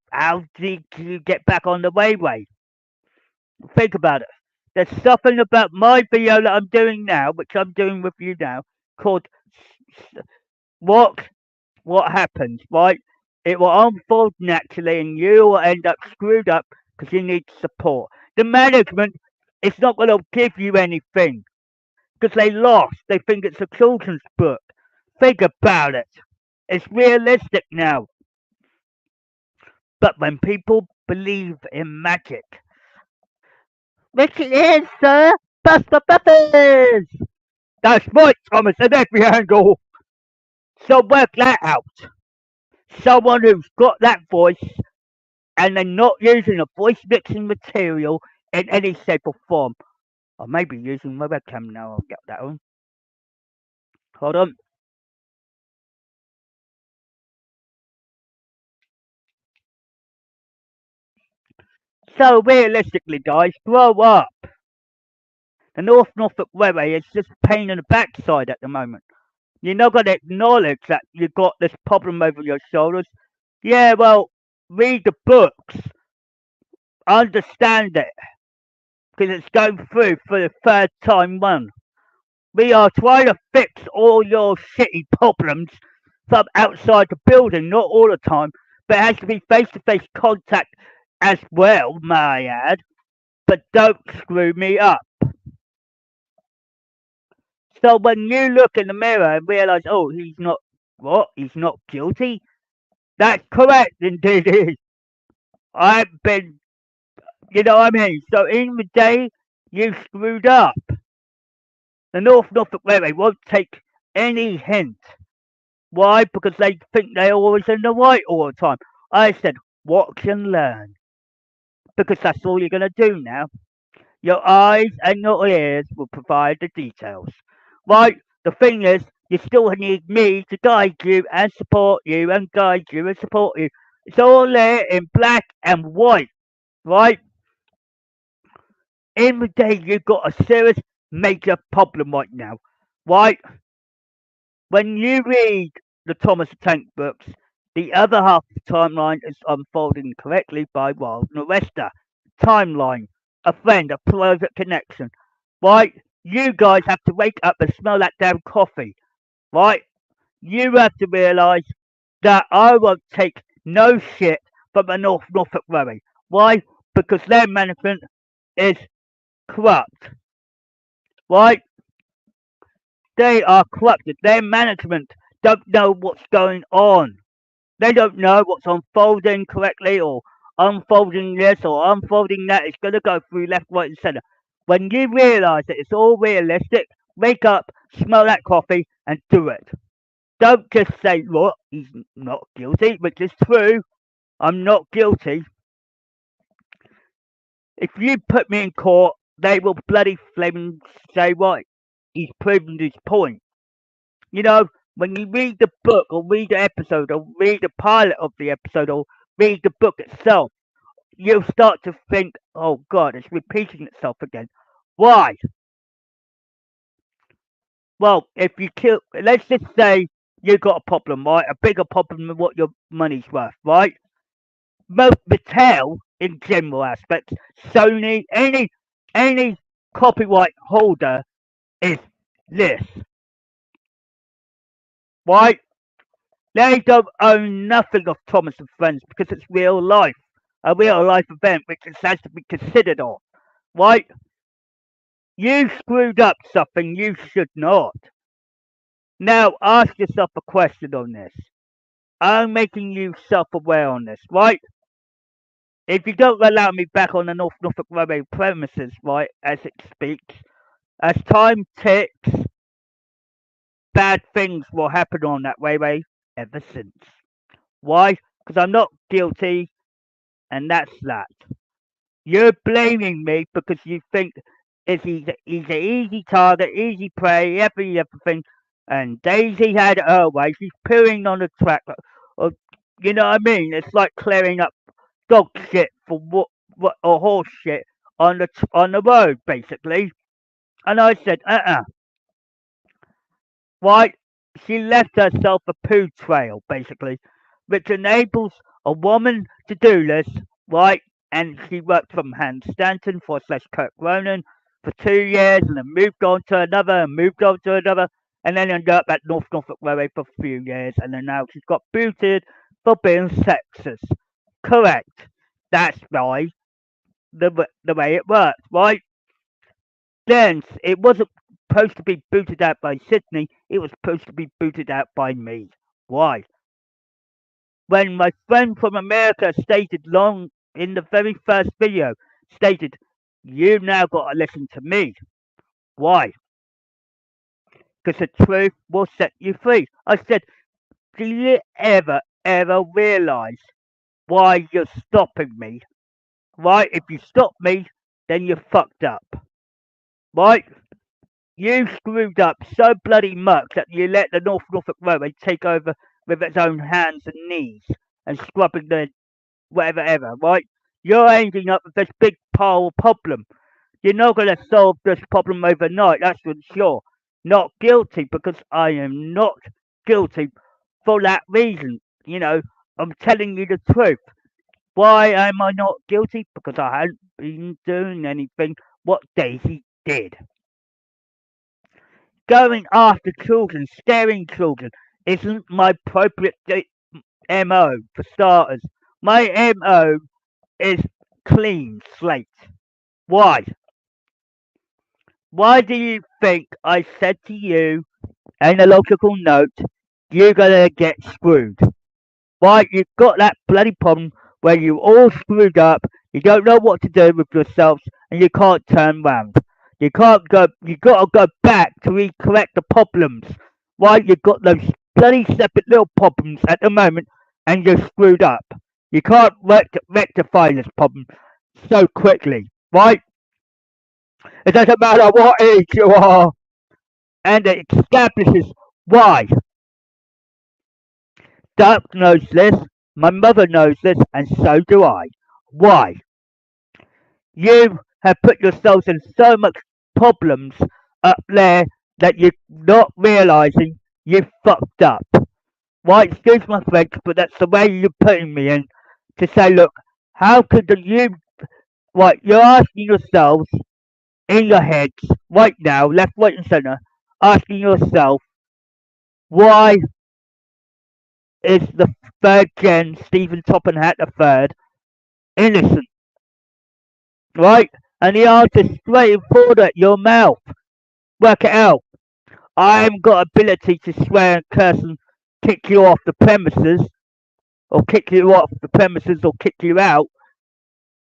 Speaker 1: get back on the railway? Think about it. There's something about my video that I'm doing now, which I'm doing with you now, called what what happens, right? It will unfold naturally and you will end up screwed up because you need support. The management is not going to give you anything because they lost. They think it's a children's book. Think about it. It's realistic now. But when people believe in magic, which it is, sir, Buster Buffers! That's right, Thomas, at every angle. So work that out. Someone who's got that voice and they're not using a voice mixing material in any shape or form. I may be using my webcam now, I'll get that on. Hold on. So realistically, guys, grow up. The North Norfolk Railway is just a pain in the backside at the moment. You're not going to acknowledge that you've got this problem over your shoulders. Yeah, well, read the books, understand it, because it's going through for the third time run. We are trying to fix all your shitty problems from outside the building, not all the time, but it has to be face to face contact as well, may I add. But don't screw me up. So when you look in the mirror and realise, oh, he's not what? He's not guilty? That's correct, indeed. It is. I've been, you know what I mean? So in the day, you screwed up. The North Norfolk Railway won't take any hint. Why? Because they think they're always in the right all the time. I said, watch and learn. Because that's all you're going to do now. Your eyes and your ears will provide the details. Right? The thing is, you still need me to guide you and support you and guide you and support you. It's all there in black and white. Right? In the day, you've got a serious major problem right now. Right? When you read the Thomas the Tank books, the other half of the timeline is unfolding correctly by Wild and Arrester. Timeline, a friend, a private connection. Right? You guys have to wake up and smell that damn coffee. Right? You have to realise that I won't take no shit from the North Norfolk Railway. Why? Because their management is corrupt. Right? They are corrupted. Their management don't know what's going on. They don't know what's unfolding correctly or unfolding this or unfolding that. It's going to go through left, right, and centre. When you realise that it's all realistic, wake up, smell that coffee, and do it. Don't just say, look, he's not guilty, which is true. I'm not guilty. If you put me in court, they will bloody flaming say, right, he's proven his point. You know, when you read the book or read the episode or read the pilot of the episode or read the book itself, you'll start to think, oh God, it's repeating itself again. Why? Well, if you kill, let's just say you got a problem, right? A bigger problem than what your money's worth, right? Most Mattel, in general aspects, Sony, any copyright holder is this, right? They don't own nothing of Thomas and Friends because it's real life, a real life event which has to be considered of, right? You screwed up something you should not. Now ask yourself a question on this. I'm making you self-aware on this, right? If you don't allow me back on the North Norfolk Railway premises, right, as it speaks, as time ticks, bad things will happen on that railway ever since. Why? Because I'm not guilty, and that's that. You're blaming me because you think he's an easy target, easy prey, everything. And Daisy had her way. She's pooing on the track. You know what I mean? It's like clearing up dog shit for what or horse shit on the road, basically. And I said, right? She left herself a poo trail, basically, which enables a woman to do this, right? And she worked from Hans Stanton for slash Kirk Ronan for 2 years and then moved on to another and moved on to another and then ended up at North Norfolk Railway for a few years and then now she's got booted for being sexist. Correct. That's right. The way it works, right? Then it wasn't supposed to be booted out by Sydney, it was supposed to be booted out by me. Why? When my friend from America stated long in the very first video, stated, you now got to listen to me. Why? Because the truth will set you free. I said, do you ever realize why you're stopping me? Right? If you stop me, then you're fucked up. Right? You screwed up so bloody much that you let the Norfolk Railway take over with its own hands and knees and scrubbing the whatever ever, right? You're ending up with this big pile of problem. You're not going to solve this problem overnight, that's for sure. Not guilty because I am not guilty for that reason. I'm telling you the truth. Why am I not guilty? Because I hadn't been doing anything what Daisy did. Going after children, scaring children, isn't my appropriate MO for starters. My MO is clean slate. Why? Why do you think I said to you in a logical note, you're gonna get screwed? Why? You've got that bloody problem where you all screwed up, you don't know what to do with yourselves, and you can't turn round. You can't go, you gotta go back to recorrect the problems. Why? You've got those bloody separate little problems at the moment, and you're screwed up. You can't rectify this problem so quickly, right? It doesn't matter what age you are, and it establishes why. Doug knows this, my mother knows this, and so do I. Why? You have put yourselves in so much problems up there that you're not realising you've fucked up. Why, excuse my French, but that's the way you're putting me in to say, look, how could you, right, you're asking yourselves in your heads right now, left, right, and centre, asking yourself, why is the third gen Stephen Topham Hatt III innocent? Right? And the answer's straight and forward at your mouth. Work it out. I haven't got ability to swear and curse and kick you off the premises, or kick you off the premises, or kick you out.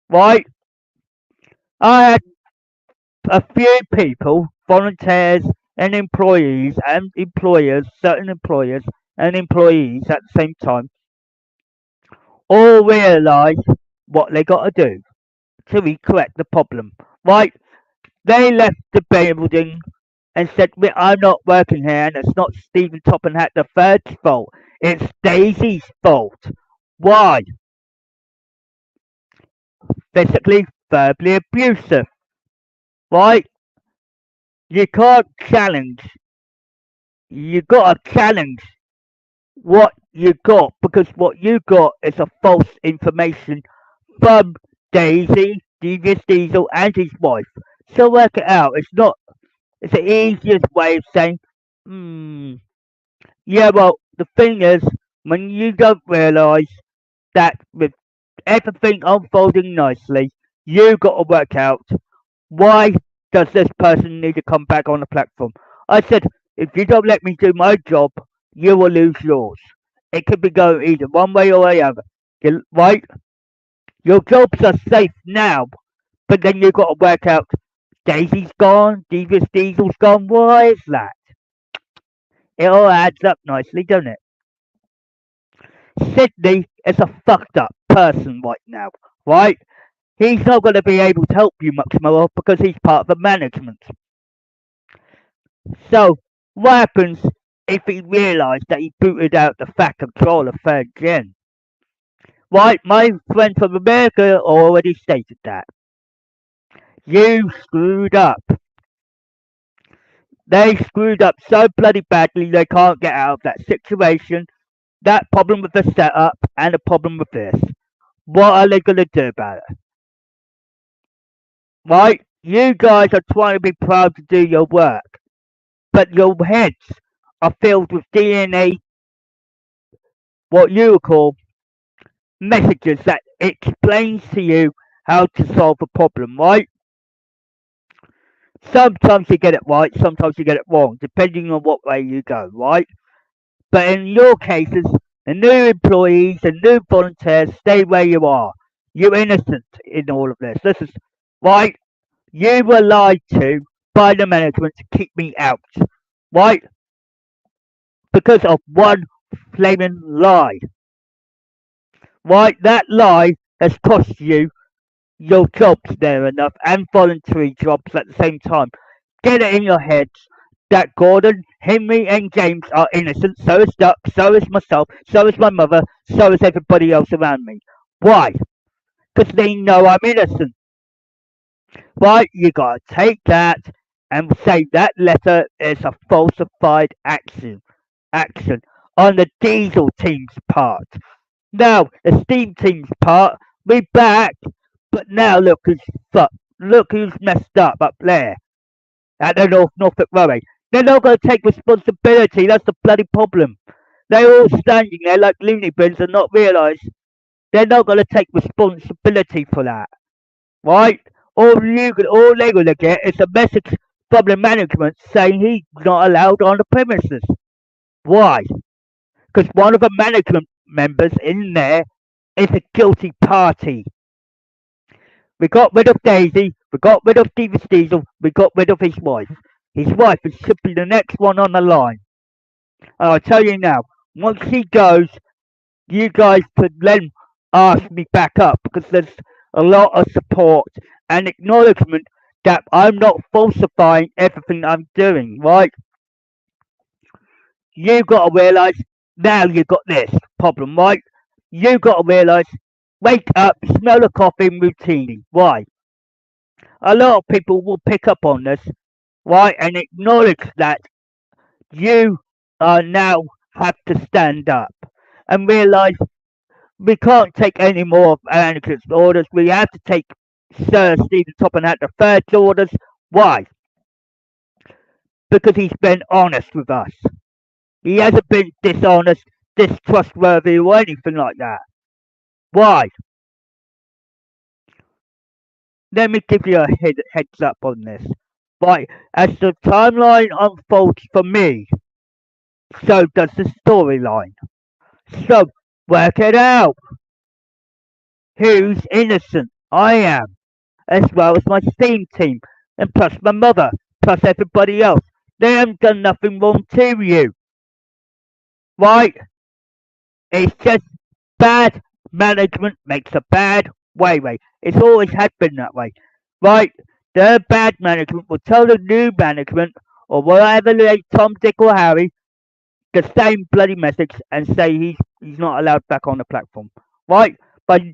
Speaker 1: Right? I had a few people, volunteers and employees and employers, certain employers and employees at the same time, all realise what they got to do to correct the problem. Right? They left the building and said, I'm not working here, and it's not Stephen Topham Hatt III's fault. It's Daisy's fault. Why? Physically, verbally abusive. Right? You can't challenge. You gotta challenge what you got, because what you got is a false information from Daisy, Devious Diesel, and his wife. So work it out. It's the easiest way of saying, yeah, well, the thing is, when you don't realise that with everything unfolding nicely, you got to work out, why does this person need to come back on the platform? I said, if you don't let me do my job, you will lose yours. It could be going either one way or the other. Right? Your jobs are safe now, but then you've got to work out, Daisy's gone, Devious Diesel's gone. Why is that? It all adds up nicely, doesn't it? Sydney is a fucked up person right now, right? He's not going to be able to help you much more because he's part of the management. So, what happens if he realised that he booted out the fat control of third gen? Right, my friend from America already stated that. You screwed up. They screwed up so bloody badly they can't get out of that situation, that problem with the setup, and the problem with this. What are they going to do about it? Right? You guys are trying to be proud to do your work, but your heads are filled with DNA, what you would call messages that explains to you how to solve a problem, right? Sometimes you get it right, sometimes you get it wrong, depending on what way you go, right? But in your cases, the new employees and new volunteers, stay where you are. You're innocent in all of this. This is right. You were lied to by the management to keep me out, right? Because of one flaming lie, right? That lie has cost you your jobs there enough, and voluntary jobs at the same time. get it in your heads that Gordon, Henry, and James are innocent. So is Duck, so is myself, so is my mother, so is everybody else around me. Why? Because they know I'm innocent. Right? You gotta take that and say that letter is a falsified action on the diesel team's part. Now, the steam team's part, we back, but now look who's fucked. Look who's messed up there at the Norfolk Railway. They're not going to take responsibility. That's the bloody problem. They're all standing there like loony bins and not realise they're not going to take responsibility for that, right? All they're going to get is a message from the management saying he's not allowed on the premises. Why? Because one of the management members in there is a guilty party. We got rid of Daisy, we got rid of Stephen Diesel, we got rid of his wife. His wife is simply the next one on the line. And I'll tell you now, once he goes, you guys could then ask me back up because there's a lot of support and acknowledgement that I'm not falsifying everything I'm doing, right? You gotta realise now you got this problem, right? You gotta realise, wake up, smell the coffee routinely. Why? A lot of people will pick up on this, right, and acknowledge that you now have to stand up and realise we can't take any more of Anakin's orders. We have to take Sir Stephen Topham Hatt III's orders. Why? Because he's been honest with us. He hasn't been dishonest, distrustworthy, or anything like that. Why? Let me give you a heads up on this. Right, as the timeline unfolds for me, so does the storyline. So, work it out. Who's innocent? I am, as well as my steam team, and plus my mother, plus everybody else. They haven't done nothing wrong to you, right? It's just bad management makes a bad railway. It's always had been that way, right? The bad management will tell the new management, or whatever they Tom, Dick, or Harry, the same bloody message and say he's not allowed back on the platform, right? By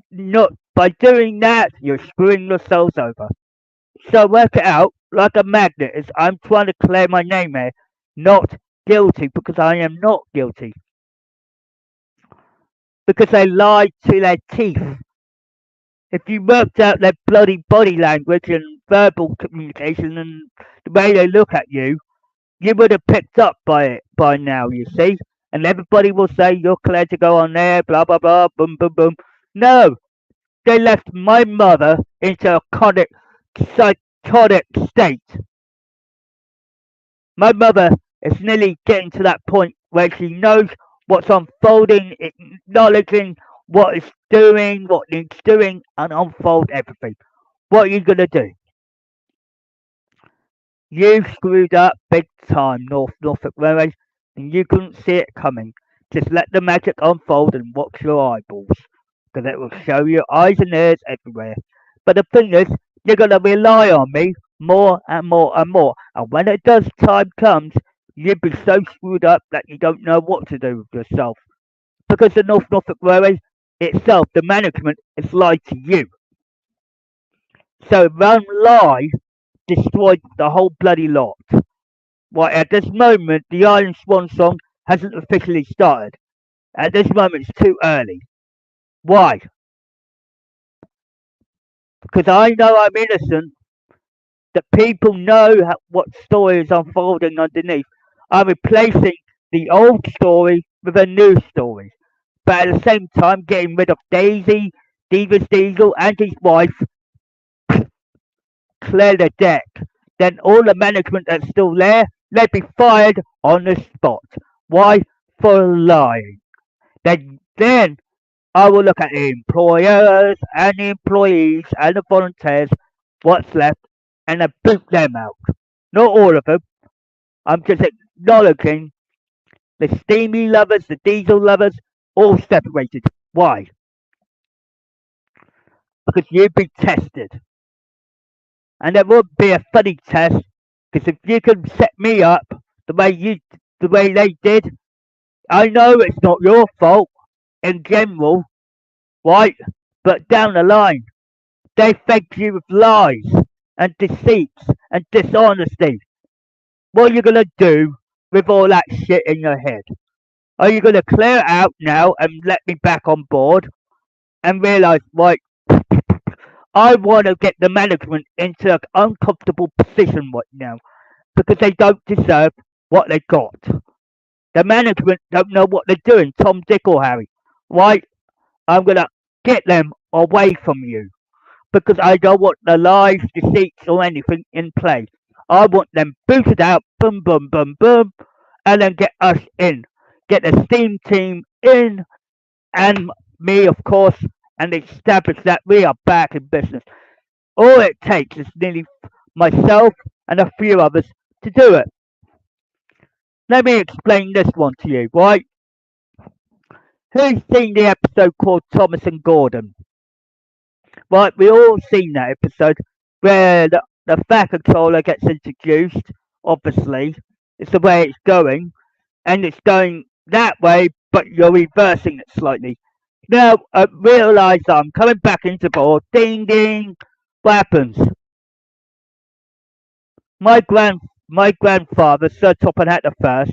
Speaker 1: doing that, you're screwing yourselves over. So work it out like a magnet. As I'm trying to clear my name here, not guilty because I am not guilty because they lied to their teeth. If you worked out their bloody body language and verbal communication and the way they look at you, you would have picked up by it by now, you see. And everybody will say you're cleared to go on there, blah blah blah, boom boom boom. No, they left my mother into a psychotic state. My mother is nearly getting to that point where she knows what's unfolding, acknowledging what it's doing, what needs doing, and unfold everything. What are you gonna do? You screwed up big time, Norfolk Railway, and you couldn't see it coming. Just let the magic unfold and watch your eyeballs, because it will show you eyes and ears everywhere. But the thing is, you're gonna rely on me more and more and more, and when it does time comes, you'll be so screwed up that you don't know what to do with yourself. Because the Norfolk Railway itself, the management, is lied to you. So one lie destroyed the whole bloody lot. Right, at this moment, the Iron Swan song hasn't officially started. At this moment, it's too early. Why? Because I know I'm innocent. The people know what story is unfolding underneath. I'm replacing the old story with a new story. But at the same time, getting rid of Daisy, Divas Diesel, and his wife, clear the deck. Then all the management that's still there, they'd be fired on the spot. Why? For lying. Then I will look at the employers and the employees and the volunteers, what's left, and I boot them out. Not all of them. I'm just acknowledging the steamy lovers, the diesel lovers, all separated. Why? Because you've been tested. And it won't be a funny test Because if you can set me up the way they did, I know it's not your fault in general, right? But down the line, they fed you with lies and deceits and dishonesty. What are you gonna do with all that shit in your head? Are you gonna clear it out now and let me back on board and realise, right, I want to get the management into an uncomfortable position right now because they don't deserve what they got. The management don't know what they're doing, Tom, Dick, or Harry. Right? I'm gonna get them away from you because I don't want the lies, deceits, or anything in play. I want them booted out, boom, boom, boom, boom, and then get us in. Get the steam team in, and me, of course, and establish that we are back in business. All it takes is nearly myself and a few others to do it. Let me explain this one to you, right? Who's seen the episode called Thomas and Gordon? Right, we all seen that episode where the fat controller gets introduced, obviously. It's the way it's going, and it's going that way, but you're reversing it slightly. Now, I realise I'm coming back into board. Ding ding. What happens? My my grandfather, Sir Topham Hatt III,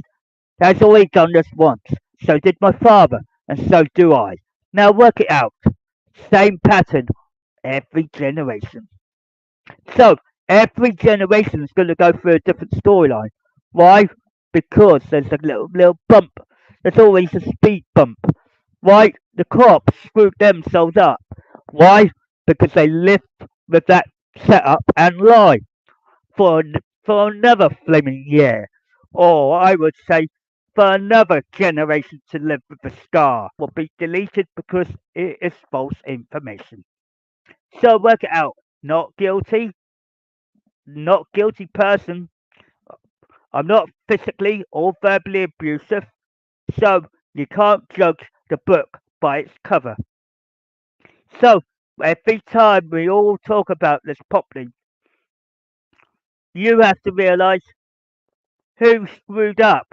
Speaker 1: has already done this once. So did my father, and so do I. Now work it out. Same pattern every generation. So every generation is going to go through a different storyline. Why? Because there's a little bump. There's always a speed bump. Why? The cops screwed themselves up. Why? Because they lived with that setup and lie for for another flaming year, or I would say for another generation to live with the scar will be deleted because it is false information. So work it out. Not guilty person. I'm not physically or verbally abusive, so you can't judge the book by its cover. So every time we all talk about this properly, you have to realise who screwed up.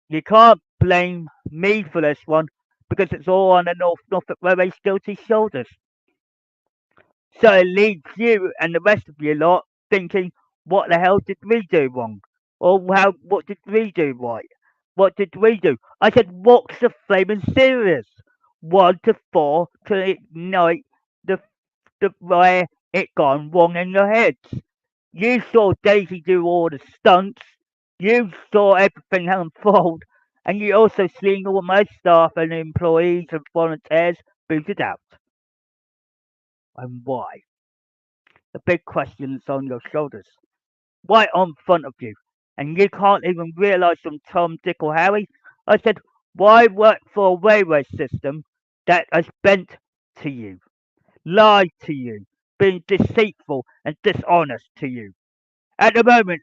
Speaker 1: You can't blame me for this one because it's all on the Norfolk Railway's guilty shoulders. So it leaves you and the rest of you lot thinking, what the hell did we do wrong? Or what did we do right? What did we do? I said, what's the flaming serious? 1 to 4 to ignite the, the where it gone wrong in your heads. You saw Daisy do all the stunts. You saw everything unfold. And you also seen all my staff and employees and volunteers booted out. And why? The big question's on your shoulders. Right on front of you. And you can't even realise from Tom, Dick or Harry. I said, why work for a railway system that has bent to you, lied to you, been deceitful and dishonest to you? At the moment,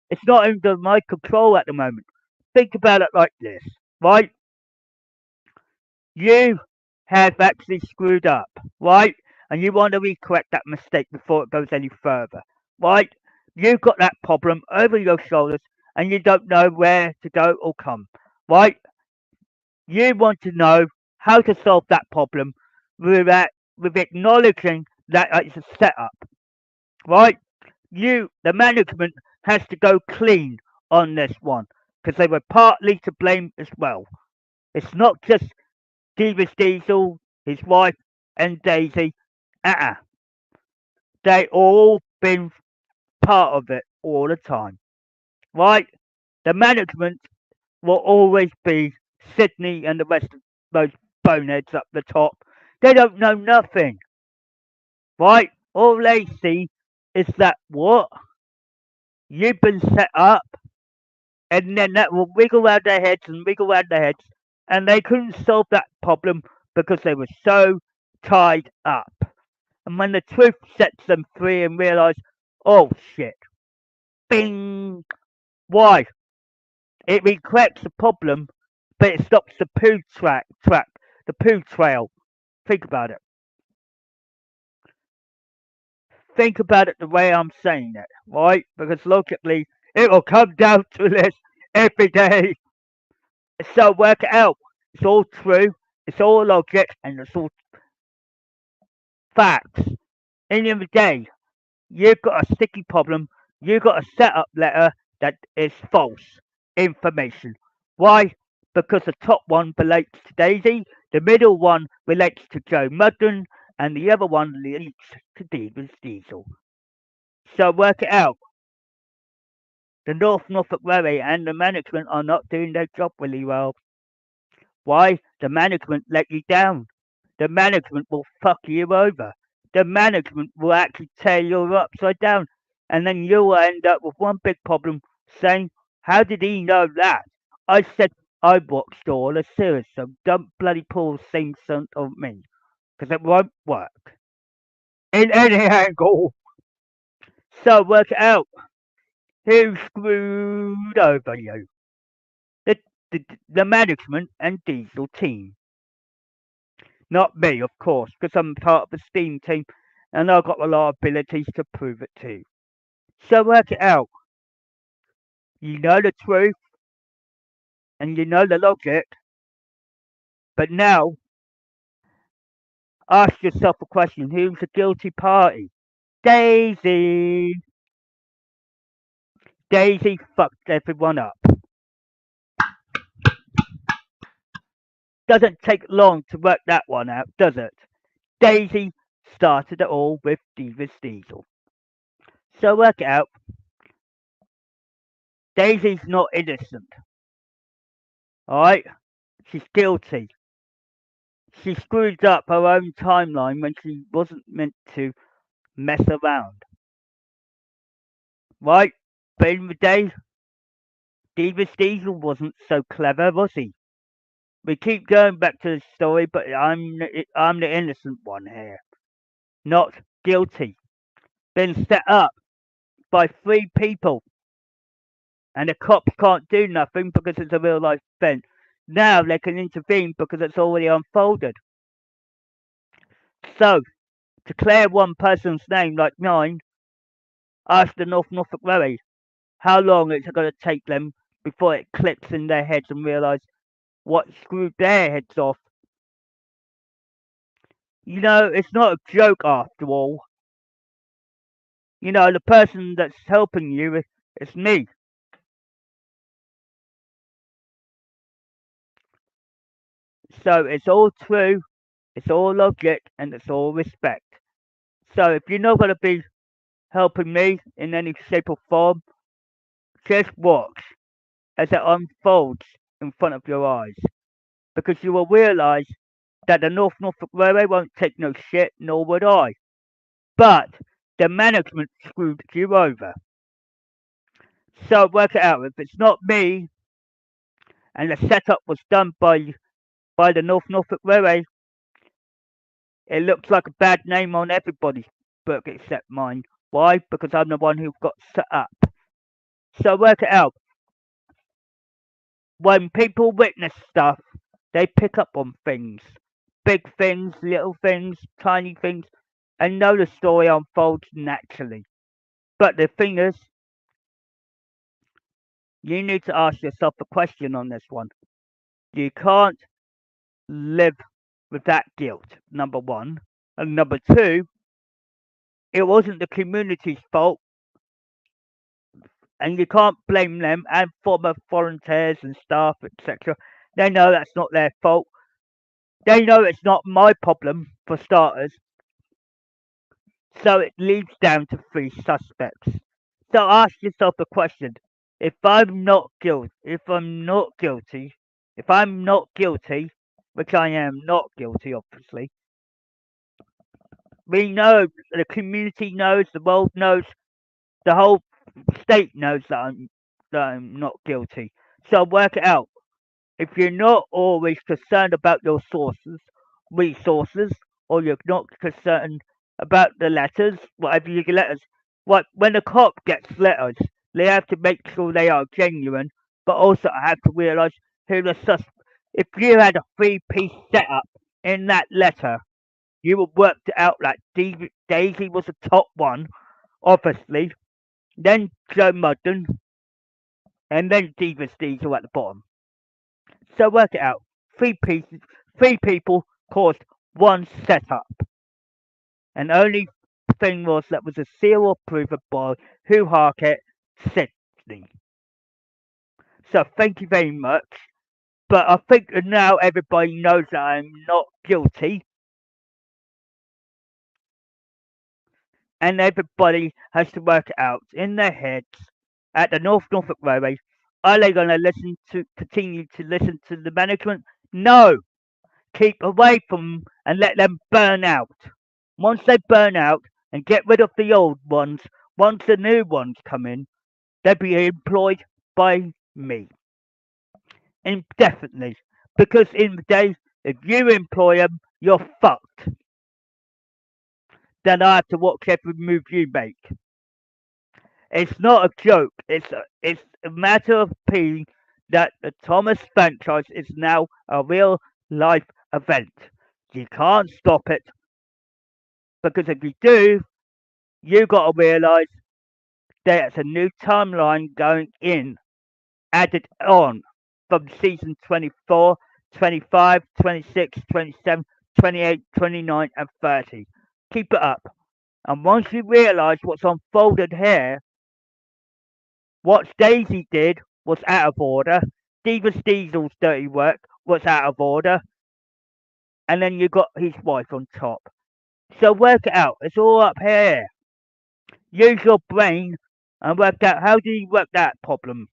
Speaker 1: it's not under my control at the moment. Think about it like this, right? You have actually screwed up, right? And you want to recorrect that mistake before it goes any further, right? You've got that problem over your shoulders and you don't know where to go or come, right? You want to know how to solve that problem with acknowledging that it's a setup, right? The management, has to go clean on this one because they were partly to blame as well. It's not just Devious Diesel, his wife, and Daisy. Uh-uh. They all been part of it all the time, right? The management will always be Sydney and the rest of those boneheads up the top. They don't know nothing, right? All they see is that what? You've been set up, and then that will wiggle around their heads and wiggle around their heads, and they couldn't solve that problem because they were so tied up. And when the truth sets them free and realise, oh shit, bing, why? It corrects the problem, but it stops the the poo trail. Think about it. think about it the way I'm saying it, right? Because logically, it will come down to this every day. So work it out. It's all true. It's all logic, and it's all facts. In the end of the day, you've got a sticky problem. You've got a setup letter that is false information. Why? Because the top one relates to Daisy, the middle one relates to Joe Mudden, and the other one relates to Stephen Diesel. So work it out. The North Norfolk Railway and the management are not doing their job really well. Why? The management let you down. The management will fuck you over. The management will actually tear you upside down. And then you will end up with one big problem saying, how did he know that? I said I watched all the series, so don't bloody pull the same stunt of me. Because it won't work. In any angle. So work it out. Who screwed over you? The, the management and Diesel team. Not me, of course, because I'm part of the Steam team and I've got a lot of abilities to prove it too. So work it out. You know the truth and you know the logic, but now ask yourself a question: who's the guilty party? Daisy. Daisy fucked everyone up. Doesn't take long to work that one out, does it? Daisy started it all with Devious Diesel. So work it out. Daisy's not innocent. Alright? She's guilty. She screwed up her own timeline when she wasn't meant to mess around. Right? But in the day, Devious Diesel wasn't so clever, was he? We keep going back to the story, but I'm the innocent one here. Not guilty. Been set up by three people. And the cops can't do nothing because it's a real life event. Now they can intervene because it's already unfolded. So, to clear one person's name like mine, ask the North Norfolk Railway how long it's going to take them before it clicks in their heads and realise what screwed their heads off. You know, it's not a joke after all. You know, the person that's helping you is me. So it's all true, it's all logic, and it's all respect. So if you're not going to be helping me in any shape or form, just watch as it unfolds in front of your eyes. Because you will realise that the North Norfolk Railway won't take no shit, nor would I. But the management screwed you over. So work it out. If it's not me and the setup was done by the North Norfolk Railway, it looks like a bad name on everybody's book except mine. Why? Because I'm the one who got set up. So work it out. When people witness stuff, they pick up on things. Big things, little things, tiny things, and know the story unfolds naturally. But the thing is, you need to ask yourself a question on this one. You can't live with that guilt, number one. And number two, it wasn't the community's fault, and you can't blame them and former volunteers and staff, etc. They know that's not their fault. They know it's not my problem, for starters. So it leads down to three suspects. So ask yourself a question. If I'm not guilty, if I'm not guilty, which I am not guilty, obviously, we know, the community knows, the world knows, the whole state knows that I'm not guilty. So work it out. If you're not always concerned about your resources, or you're not concerned about the letters, whatever you get letters, what when a cop gets letters, they have to make sure they are genuine, but also have to realise who the sus. If you had a three-piece setup in that letter, you would work it out like Daisy was the top one, obviously, then Joe Mudden, and then Devious Diesel at the bottom. So work it out. Three people caused one setup. And only thing was that was a seal approver by Who Harkett Sydney. So thank you very much. But I think that now everybody knows that I'm not guilty. And everybody has to work it out in their heads at the Norfolk Railway. Are they going to continue to listen to the management? No. Keep away from them and let them burn out. Once they burn out and get rid of the old ones, once the new ones come in, they'll be employed by me. Indefinitely. Because in the day, if you employ them, you're fucked. Then I have to watch every move you make. It's not a joke. It's a matter of opinion that the Thomas franchise is now a real life event. You can't stop it because if you do, you got to realise there's a new timeline going in, added on from season 24, 25, 26, 27, 28, 29, and 30. Keep it up. And once you realise what's unfolded here, what Daisy did was out of order. Stephen Diesel's dirty work was out of order. And then you got his wife on top. So work it out. It's all up here. Use your brain and work out how do you work that problem.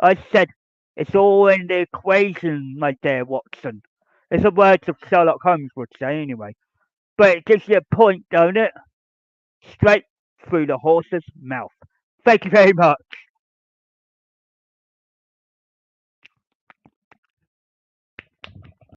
Speaker 1: I said it's all in the equation, my dear Watson. It's the words of Sherlock Holmes would say anyway. But it gives you a point, don't it? Straight through the horse's mouth. Thank you very much.